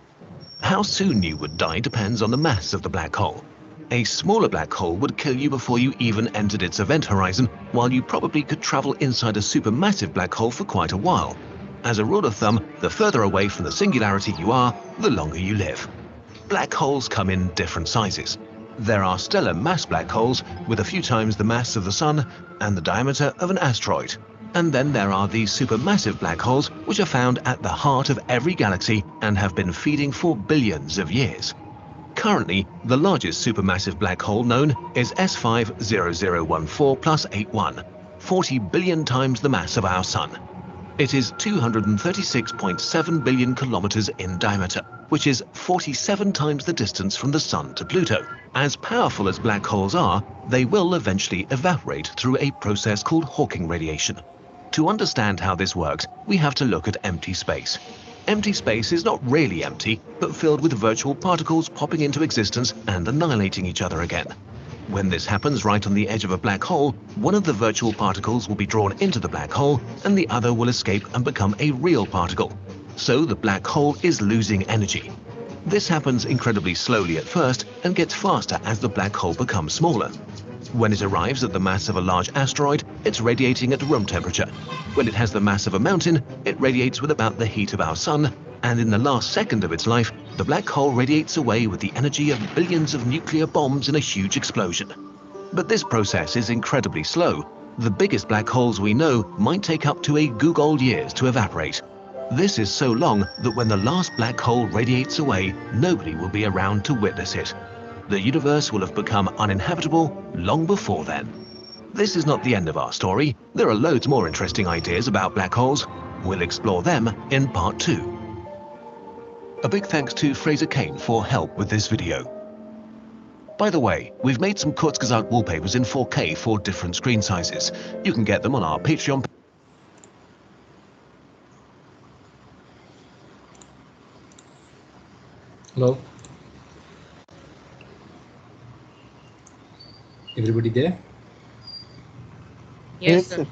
How soon you would die depends on the mass of the black hole. A smaller black hole would kill you before you even entered its event horizon, while you probably could travel inside a supermassive black hole for quite a while. As a rule of thumb, the further away from the singularity you are, the longer you live. Black holes come in different sizes. There are stellar mass black holes with a few times the mass of the Sun and the diameter of an asteroid. And then there are these supermassive black holes which are found at the heart of every galaxy and have been feeding for billions of years. Currently, the largest supermassive black hole known is S50014 plus 81, 40 billion times the mass of our Sun. It is 236.7 billion kilometers in diameter, which is 47 times the distance from the Sun to Pluto. As powerful as black holes are, they will eventually evaporate through a process called Hawking radiation. To understand how this works, we have to look at empty space. Empty space is not really empty, but filled with virtual particles popping into existence and annihilating each other again. When this happens right on the edge of a black hole, one of the virtual particles will be drawn into the black hole and the other will escape and become a real particle. So the black hole is losing energy. This happens incredibly slowly at first and gets faster as the black hole becomes smaller. When it arrives at the mass of a large asteroid, it's radiating at room temperature. When it has the mass of a mountain, it radiates with about the heat of our Sun, and in the last second of its life, the black hole radiates away with the energy of billions of nuclear bombs in a huge explosion. But this process is incredibly slow. The biggest black holes we know might take up to a googol years to evaporate. This is so long that when the last black hole radiates away, nobody will be around to witness it. The universe will have become uninhabitable long before then. This is not the end of our story. There are loads more interesting ideas about black holes. We'll explore them in part 2. A big thanks to Fraser Kane for help with this video. By the way, we've made some Kurzgesagt wallpapers in 4K for different screen sizes. You can get them on our Patreon. Hello. Everybody there? Yes, sir.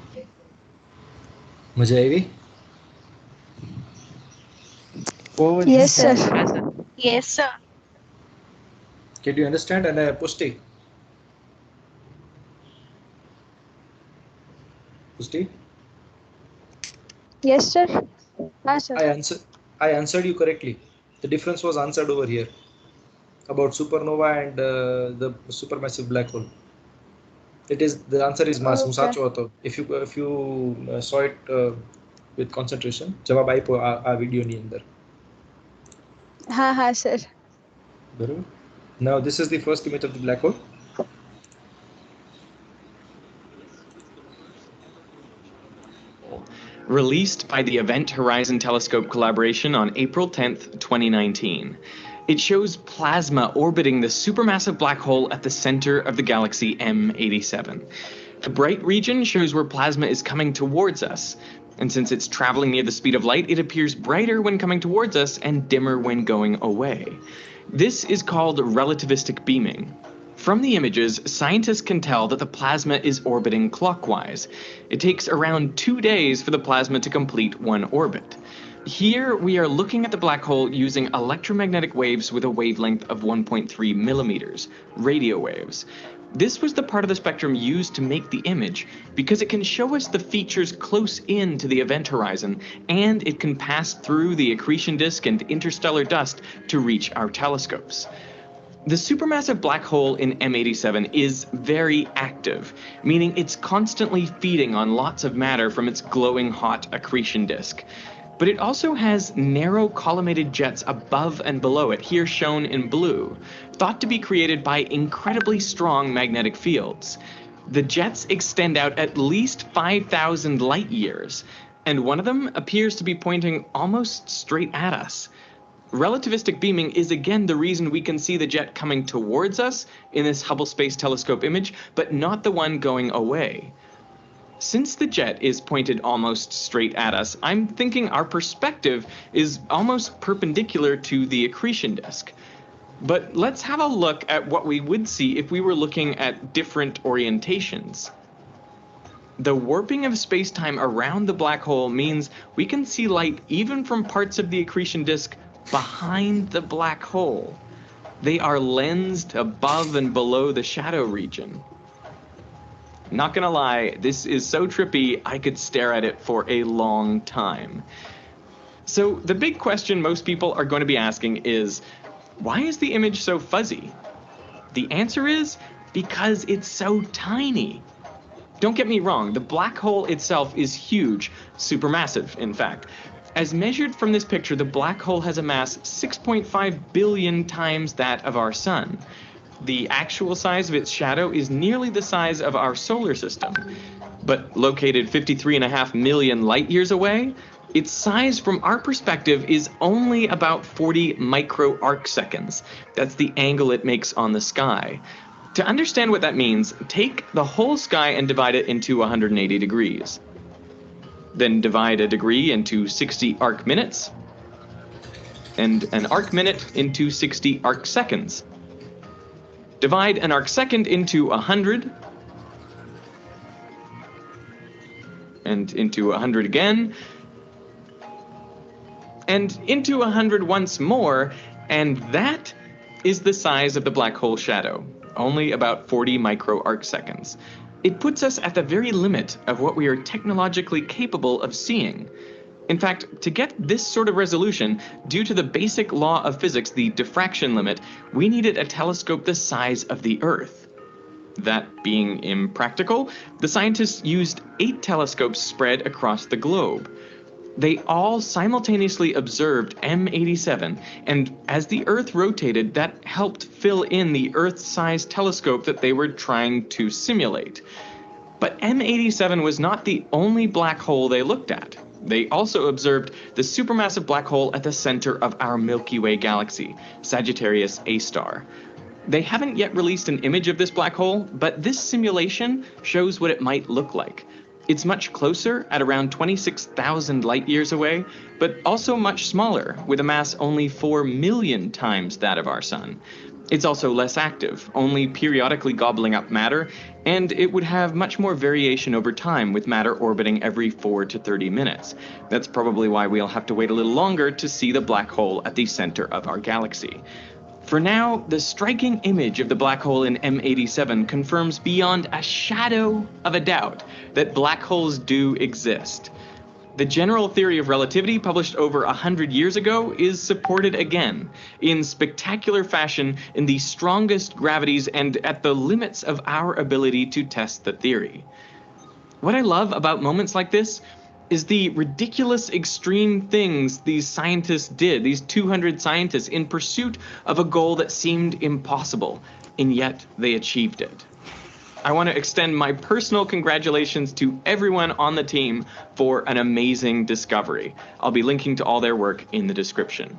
મજા આવી? Yes, sir. Yes, sir. Yes, sir. Can you understand? And Pushti? Pushti? Yes, sir. Ah, sir. I answered you correctly. The difference was answered over here. about supernova and the supermassive black hole. The answer is mass. હું Okay. સાચો હતો. If you saw it with concentration, જવાબ આપ્યો આ વિડિયોની અંદર. હા sir. બરોબર. Now this is the first image of the black hole. Released by the Event Horizon Telescope collaboration on April 10th, 2019. It shows plasma orbiting the supermassive black hole at the center of the galaxy M87. The bright region shows where plasma is coming towards us, and since it's traveling near the speed of light, it appears brighter when coming towards us and dimmer when going away. This is called relativistic beaming. From the images, scientists can tell that the plasma is orbiting clockwise. It takes around 2 days for the plasma to complete one orbit. Here, we are looking at the black hole using electromagnetic waves with a wavelength of 1.3 millimeters, radio waves. This was the part of the spectrum used to make the image because it can show us the features close in to the event horizon, and it can pass through the accretion disk and interstellar dust to reach our telescopes. The supermassive black hole in M87 is very active, meaning it's constantly feeding on lots of matter from its glowing hot accretion disk. But it also has narrow collimated jets above and below it, here shown in blue, thought to be created by incredibly strong magnetic fields. The jets extend out at least 5,000 light years, and one of them appears to be pointing almost straight at us. Relativistic beaming is again the reason we can see the jet coming towards us in this Hubble Space Telescope image, but not the one going away. Since the jet is pointed almost straight at us, I'm thinking our perspective is almost perpendicular to the accretion disk. But let's have a look at what we would see if we were looking at different orientations. The warping of space-time around the black hole means we can see light even from parts of the accretion disk behind the black hole. They are lensed above and below the shadow region. Not gonna lie, this is so trippy, I could stare at it for a long time. So the big question most people are going to be asking is, why is the image so fuzzy? The answer is, because it's so tiny. Don't get me wrong, the black hole itself is huge, supermassive, in fact. As measured from this picture, the black hole has a mass 6.5 billion times that of our sun. The actual size of its shadow is nearly the size of our solar system. But located 53.5 million light years away, its size from our perspective is only about 40 micro arcseconds. That's the angle it makes on the sky. To understand what that means, take the whole sky and divide it into 180 degrees. Then divide a degree into 60 arc minutes, and an arc minute into 60 arc seconds. Divide an arc second into 100, and into 100 again, and into 100 once more, and that is the size of the black hole shadow, only about 40 micro arc seconds. It puts us at the very limit of what we are technologically capable of seeing. In fact, to get this sort of resolution, due to the basic law of physics, the diffraction limit, we needed a telescope the size of the Earth. That being impractical, the scientists used 8 telescopes spread across the globe. They all simultaneously observed M87, and as the Earth rotated, that helped fill in the Earth-sized telescope that they were trying to simulate. But M87 was not the only black hole they looked at. They also observed the supermassive black hole at the center of our Milky Way galaxy, Sagittarius A star. They haven't yet released an image of this black hole, but this simulation shows what it might look like. It's much closer at around 26,000 light years away, but also much smaller, with a mass only 4 million times that of our sun. It's also less active, only periodically gobbling up matter, and it would have much more variation over time, with matter orbiting every 4 to 30 minutes. That's probably why we'll have to wait a little longer to see the black hole at the center of our galaxy. For now, the striking image of the black hole in M87 confirms beyond a shadow of a doubt that black holes do exist. The general theory of relativity, published over 100 years ago, is supported again in spectacular fashion in the strongest gravities and at the limits of our ability to test the theory. What I love about moments like this is the ridiculous extreme things these scientists did, these 200 scientists, in pursuit of a goal that seemed impossible, and yet they achieved it. I want to extend my personal congratulations to everyone on the team for an amazing discovery. I'll be linking to all their work in the description.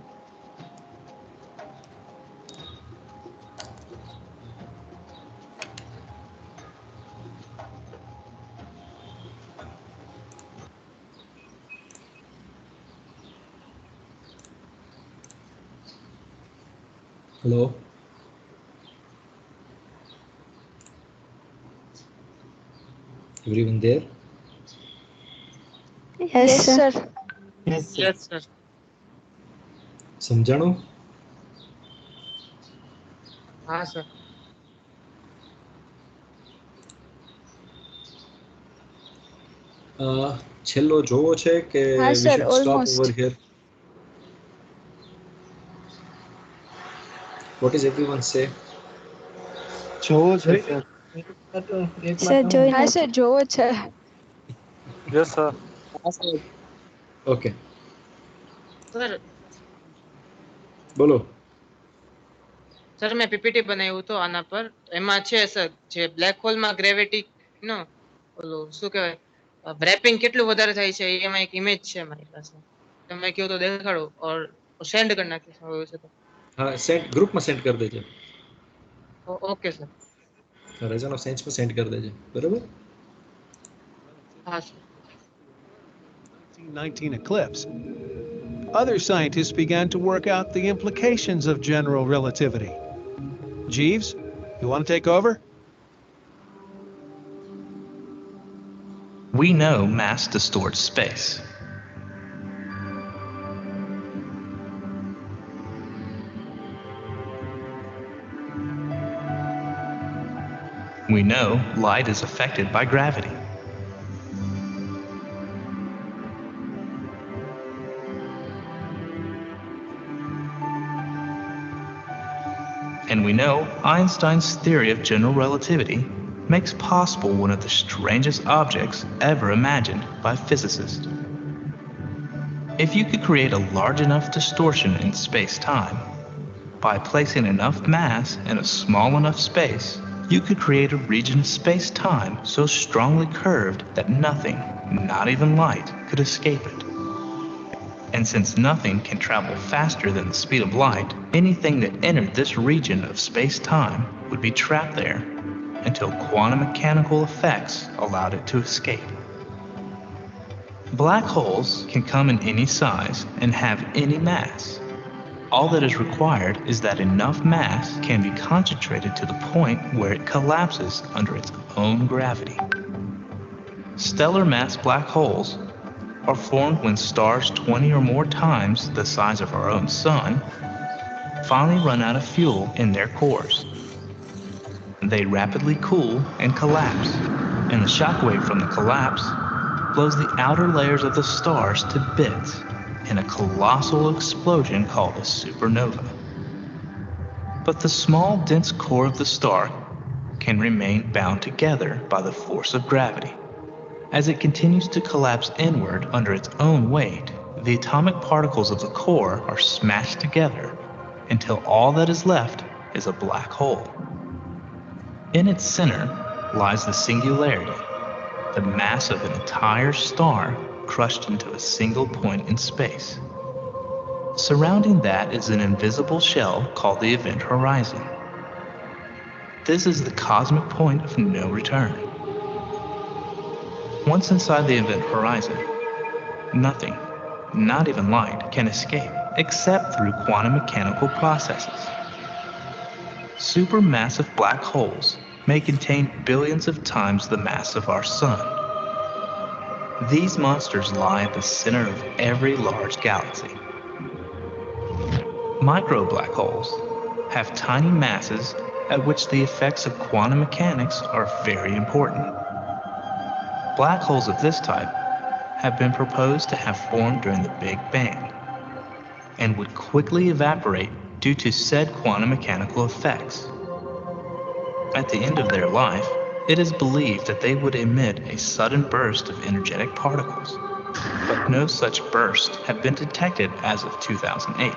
Hello. Everyone there? Yes, sir. Yes, sir. સમજાણું? हाँ sir. છેલ્લો જોવો છે કે હા, we sir, should stop almost. over here? What is everyone say? જોવો છે sir. Sir જોઈ હા સર જોવો છે. Yes sir. हाँ सर. Okay. सर બોલો. સર મેં પીપીટી બનાવ્યું હતું આના પર. એમાં છે સર જે બ્લેક હોલમાં ગ્રેવિટી નો ઓલું શું કહેવાય રેપિંગ કેટલું વધારે થાય છે એમાં એક ઇમેજ છે મારી પાસે. તમે કહો તો દેખાડો ઓર સેન્ડ કરી નાખીશ હવે છે તો. હા, સેન્ડ ગ્રુપમાં સેન્ડ કરી દેજે. Okay sir. રજાનો સેન્સમાં સેન્ડ કરી દેજે. બરાબર? હા sir. 1919 eclipse, other scientists began to work out the implications of general relativity. Jeeves, you want to take over? We know mass distorts space. We know light is affected by gravity. And we know Einstein's theory of general relativity makes possible one of the strangest objects ever imagined by physicists. If you could create a large enough distortion in space-time, by placing enough mass in a small enough space, you could create a region of space-time so strongly curved that nothing, not even light, could escape it. And since nothing can travel faster than the speed of light, anything that entered this region of space-time would be trapped there until quantum mechanical effects allowed it to escape. Black holes can come in any size and have any mass. All that is required is that enough mass can be concentrated to the point where it collapses under its own gravity. Stellar mass black holes are formed when stars 20 or more times the size of our own sun finally run out of fuel in their cores. They rapidly cool and collapse, and the shockwave from the collapse blows the outer layers of the stars to bits in a colossal explosion called a supernova. But the small, dense core of the star can remain bound together by the force of gravity. As it continues to collapse inward under its own weight, the atomic particles of the core are smashed together until all that is left is a black hole. In its center lies the singularity, the mass of an entire star crushed into a single point in space. Surrounding that is an invisible shell called the event horizon. This is the cosmic point of no return. Once inside the event horizon, nothing, not even light, can escape except through quantum mechanical processes. Supermassive black holes may contain billions of times the mass of our sun. These monsters lie at the center of every large galaxy. Micro-black holes have tiny masses at which the effects of quantum mechanics are very important. Black holes of this type have been proposed to have formed during the Big Bang and would quickly evaporate due to said quantum mechanical effects. At the end of their life, it is believed that they would emit a sudden burst of energetic particles, but no such burst have been detected as of 2008.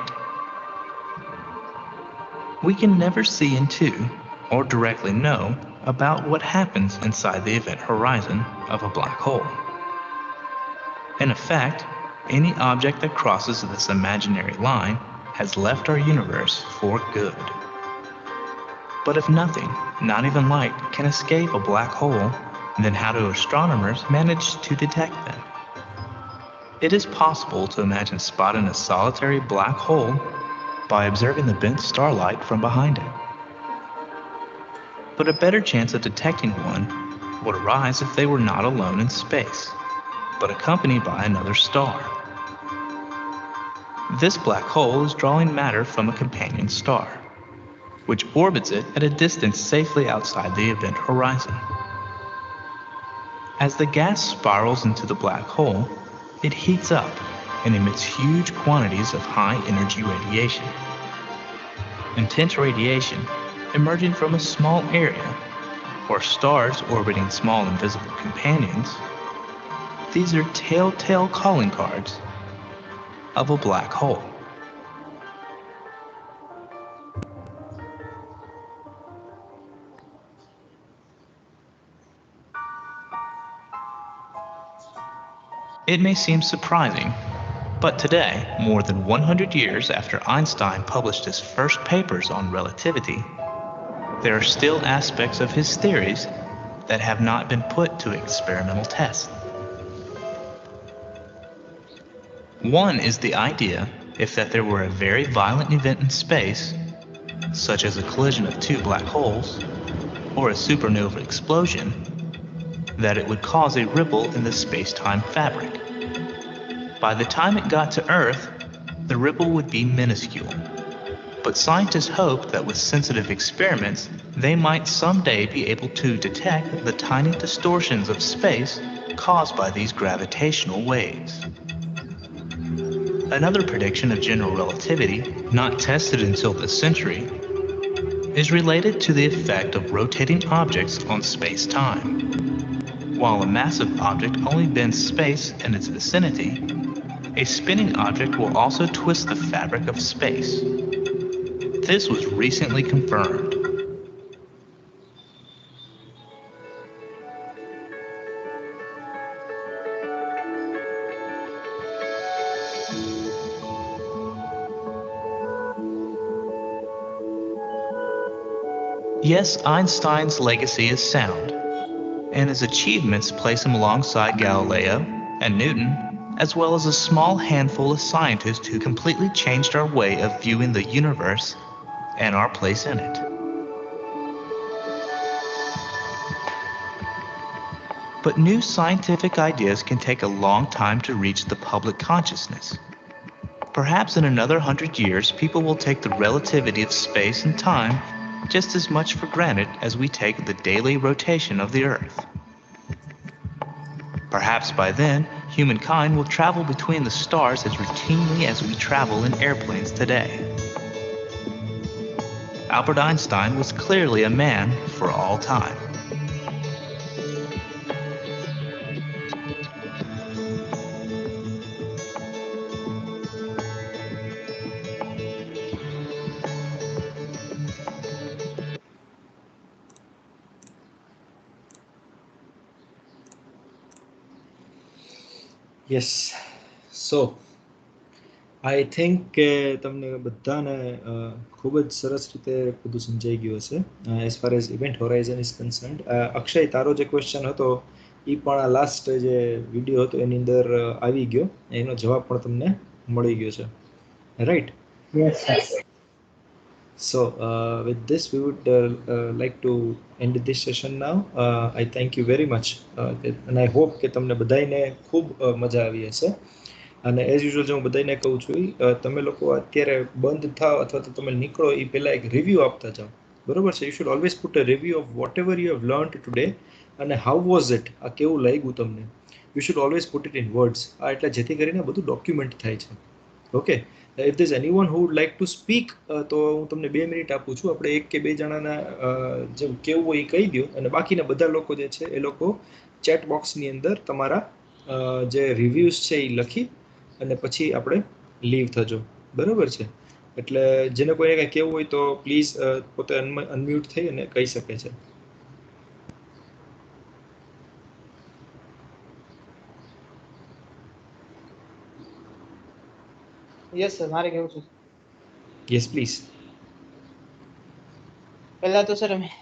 We can never see into or directly know about what happens inside the event horizon of a black hole. In effect, any object that crosses this imaginary line has left our universe for good. But if nothing, not even light, can escape a black hole, then how do astronomers manage to detect them? It is possible to imagine spotting a solitary black hole by observing the bent starlight from behind it. But a better chance of detecting one would arise if they were not alone in space, but accompanied by another star. This black hole is drawing matter from a companion star, which orbits it at a distance safely outside the event horizon. As the gas spirals into the black hole, it heats up and emits huge quantities of high-energy radiation. Intense radiation emerging from a small area, or stars orbiting small invisible companions, these are telltale calling cards of a black hole. It may seem surprising, but today, more than 100 years after Einstein published his first papers on relativity, there are still aspects of his theories that have not been put to experimental tests. One is the idea if that there were a very violent event in space, such as a collision of two black holes or a supernova explosion, that it would cause a ripple in the space-time fabric. By the time it got to Earth, the ripple would be minuscule. But scientists hope that with sensitive experiments, they might someday be able to detect the tiny distortions of space caused by these gravitational waves. Another prediction of general relativity, not tested until this century, is related to the effect of rotating objects on space-time. While a massive object only bends space and its vicinity, a spinning object will also twist the fabric of space. This was recently confirmed. Yes, Einstein's legacy is sound, and his achievements place him alongside Galileo and Newton, as well as a small handful of scientists who completely changed our way of viewing the universe and our place in it. But new scientific ideas can take a long time to reach the public consciousness. Perhaps in another 100 years, people will take the relativity of space and time just as much for granted as we take the daily rotation of the Earth. Perhaps by then, humankind will travel between the stars as routinely as we travel in airplanes today. Albert Einstein was clearly a man for all time. Yes so I think કે તમને બધાને ખૂબ જ સરસ રીતે બધું સમજાઈ ગયું હશે as far as event Horizon is કન્સર્ન્ડ. Akshay, તારો જે ક્વેશ્ચન હતો એ પણ આ લાસ્ટ જે વિડીયો હતો એની અંદર આવી ગયો, એનો જવાબ પણ તમને મળી ગયો છે, right? So with this we would like to end this session now. I thank you very much and I hope કે તમને બધાને ખૂબ મજા આવી હશે. અને એઝ યુઝ્યુઅલ જો હું બધાને કહું છું તમે લોકો અત્યારે બંધ થાવ અથવા તો તમે નીકળો એ પહેલાં એક રિવ્યૂ આપતા જાઓ, બરોબર છે? You should always put a review of what ever you have learned today અને હાઉ વોઝ ઇટ, આ કેવું લાગ્યું તમને. You should always put it in words. એટલે જેથી કરીને બધું ડોક્યુમેન્ટ થાય છે. Okay, if there is anyone who would like to speak, તો હું તમને 2 મિનિટ આપું છું. આપણે 1 કે 2 જણાના જે કેવું હોય એ કહી દો, અને બાકીના બધા લોકો જે છે એ લોકો ચેટ બોક્સની અંદર તમારા જે રિવ્યુઝ છે એ લખી અને પછી આપણે લીવ થજો. બરાબર છે? એટલે જેને કોઈને કંઈ કહેવું હોય તો પ્લીઝ પોતે અનમ્યુટ થઈ અને કહી શકે છે. યસ સર, મારે કેવું છે. Yes please. પહેલા તો સર મેં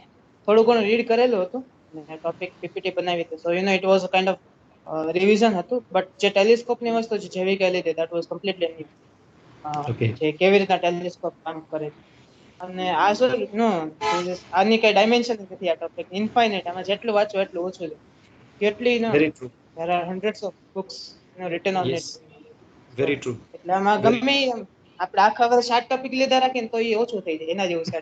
થોડું ઘણું રીડ કરેલું હતું અને ટોપિક પીપીટી બનાવી હતી. So you know it was a kind of revision હતું, બટ જે ટેલિસ્કોપની વસ્તુ છે જેવી કહી લીધી that was completely new. Okay. જે કેવી રીતના ટેલિસ્કોપ કામ કરે છે. અને આ સર નો આની કઈ ડાયમેન્શન નથી. આ ટોપિક ઇન્ફાઇનાઇટ, આમાં જેટલું વાંચો એટલું ઓછું છે. કેટલી નો Very true. there are hundreds of books written on it. Yes. Very true. એટલે આમાં Very ગમે આપણે આખા વર્ષ 8 ટોપિક લીધા રાખીને તો એ ઓછું થઈ જાય, એના જેવું છે.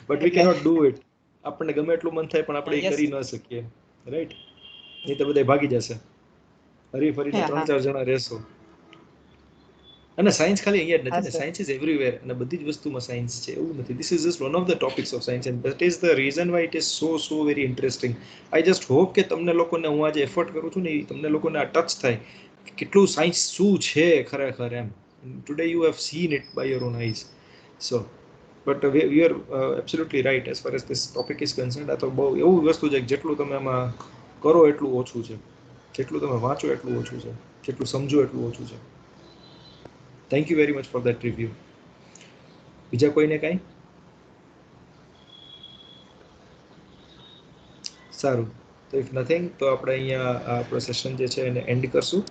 But we cannot do it. આપણને ગમે એટલું મન થાય પણ આપણે એ Yes. કરી ન શકીએ, રાઈટ? નહીં તો બધા ભાગી જશે, હરી ફરીને હા, 3-4 જણા રહેશો. અને સાયન્સ ખાલી અહીંયા જ હા, નથી ને, sir. સાયન્સ ઇઝ એવરીવેર, અને બધી જ વસ્તુમાં સાયન્સ છે એવું નથી. This is just one of the topics of science, and that is the reason Y it is so very interesting. I just hope કે તમને લોકોને, હું આજે એફર્ટ કરું છું ને, એ તમને લોકોને આ ટચ થાય કે કેટલું સાયન્સ શું છે ખરેખર એમ. Today you have seen it by your own eyes. So but we are absolutely right as far as this topic is concerned. આ તો બહુ એવું વસ્તુ છે કે જેટલું તમે આમાં કરો એટલું ઓછું છે, જેટલું તમે વાંચો એટલું ઓછું છે, જેટલું સમજો એટલું ઓછું છે. Thank you very much for that review. બીજા કોઈને કાંઈ? સારું, તો ઇફ નથિંગ તો આપણે અહીંયા આપણો સેશન જે છે એને એન્ડ કરશું.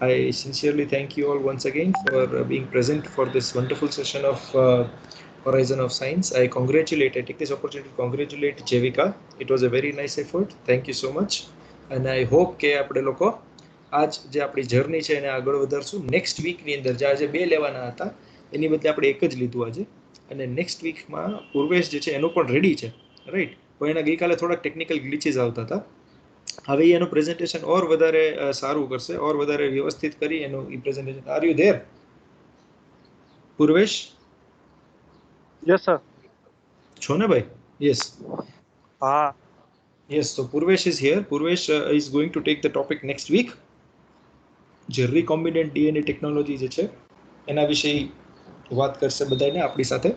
I sincerely thank you all once again for being present for this wonderful session of Horizon of Science. I take this opportunity to congratulate Jevika. It was a very nice effort. Thank you so much. And I hope કે આપણે લોકો આજ જે આપણી journey છે એને આગળ વધારશું. Next વીકની અંદર જે આજે 2 લેવાના હતા એની બદલે આપણે એક જ લીધું આજે, અને નેક્સ્ટ વીકમાં પૂર્વેશ જે છે એનું પણ રેડી છે, રાઈટ? પણ એના ગઈકાલે થોડાક ટેકનિકલ ગ્લિચીસ આવતા હતા. હવે એનું પ્રેઝન્ટેશન ઓર વધારે સારું કરશે, ઓર વધારે વ્યવસ્થિત કરી એનું ઈ presentation. Are you there Purvesh? Yes sir. છો ને ભાઈ? યસ. હા. Yes, so Purvesh is here. Purvesh is going to take the topic next week. જે recombinant DNA ટેકનોલોજી જે છે એના વિશે વાત કરશે બધાને આપણી સાથે.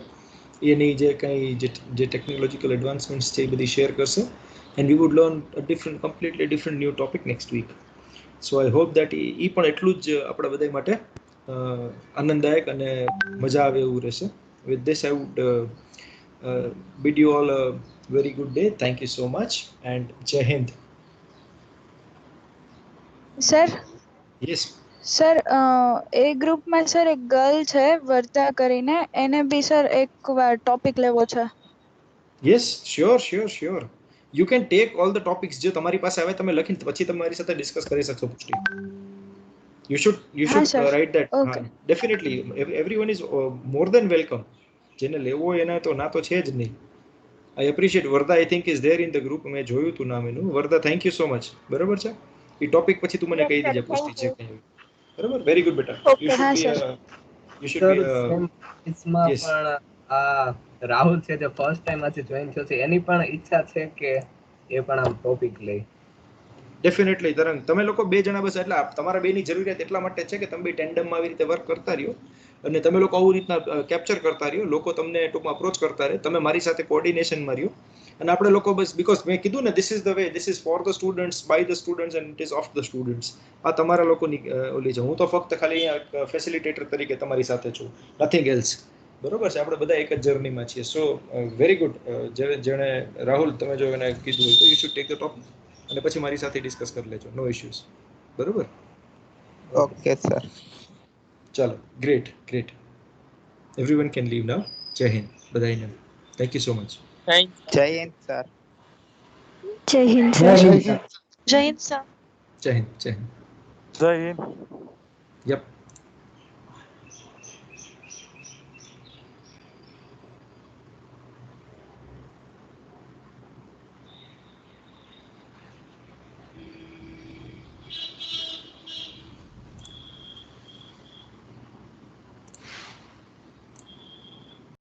એની જે કંઈ જે ટેકનોલોજીકલ એડવાન્સમેન્ટ્સ છે એ બધી શેર કરશે. And we would learn a completely different new topic next week. So I hope that એ પણ એટલું જ આપણા બધા માટે આનંદદાયક અને મજા આવે એવું રહેશે. With this I would bid you all a very good day. Thank you so much and Jai Hind. Sir Yes. Sir એ ગ્રુપમાં સર એક ગર્લ છે વર્તા કરીને, એને બી સર એક વાર ટોપિક લેવો છે. Yes, sure. You can take all the topics જે તમારી પાસે આવે તમે લખીને પછી તમારી સાથે ડિસ્કસ કરી શકશો પુષ્ટિ. You should sir. write that. Okay. Definitely everyone is more than welcome. જેને લેવો એના તો ના તો છે જ નહીં. I appreciate Varda, I think is there in the group. મેં જોયું તું નામ એનું. Varda, thank you so much. બરાબર છે? એ ટોપિક પછી તું મને કહી દેજે પુષ્ટિ છે કંઈ. બરાબર? વેરી ગુડ બેટા. You should be इसમાં yes. પણ આ રાહુલ છે જે ફર્સ્ટ ટાઈમ આજે જોઈન થયો છે, એની પણ ઈચ્છા છે કે એ પણ આમ ટોપિક લે. ડેફિનેટલી તરંગ, તમે લોકો 2 જણા બસ, એટલે તમારા 2 ની જરૂરિયાત એટલા માટે છે કે તમે 2 ટેન્ડમમાં આવી રીતે વર્ક કરતા રહ્યો અને તમે લોકો આવું રીતના કેપ્ચર કરતા રહ્યો, લોકો તમને ટૂંકમાં અપ્રોચ કરતા રહે, તમે મારી સાથે કોઓર્ડિનેશનમાં રહ્યો, અને આપણે લોકો બસ, બીકોઝ મેં કીધું ને, this is the way, this is for the students, by the students and it is of the students. આ તમારા લોકોની ઓલી છે. હું તો ફક્ત ખાલી અહીંયા ફેસિલિટેટર તરીકે તમારી સાથે છું, નથિંગ એલ્સ. બરોબર છે? આપણે બધા એક જ જર્નીમાં છીએ. સો વેરી ગુડ. જેણે રાહુલ તમે જો એને કીધું હોય તો you should take the topic અને પછી મારી સાથે ડિસ્કસ કરી લેજો. નો ઇશ્યુઝ. બરોબર? Okay sir. ચાલો, ગ્રેટ. એવરીવન કેન લીવ નાઉ. જય હિન્દ બધાને. Thank you so much. જય હિન્દ સર. જય હિન્દ સર. જય હિન્દ સર. જય હિન્દ. જય હિન્દ. યપ.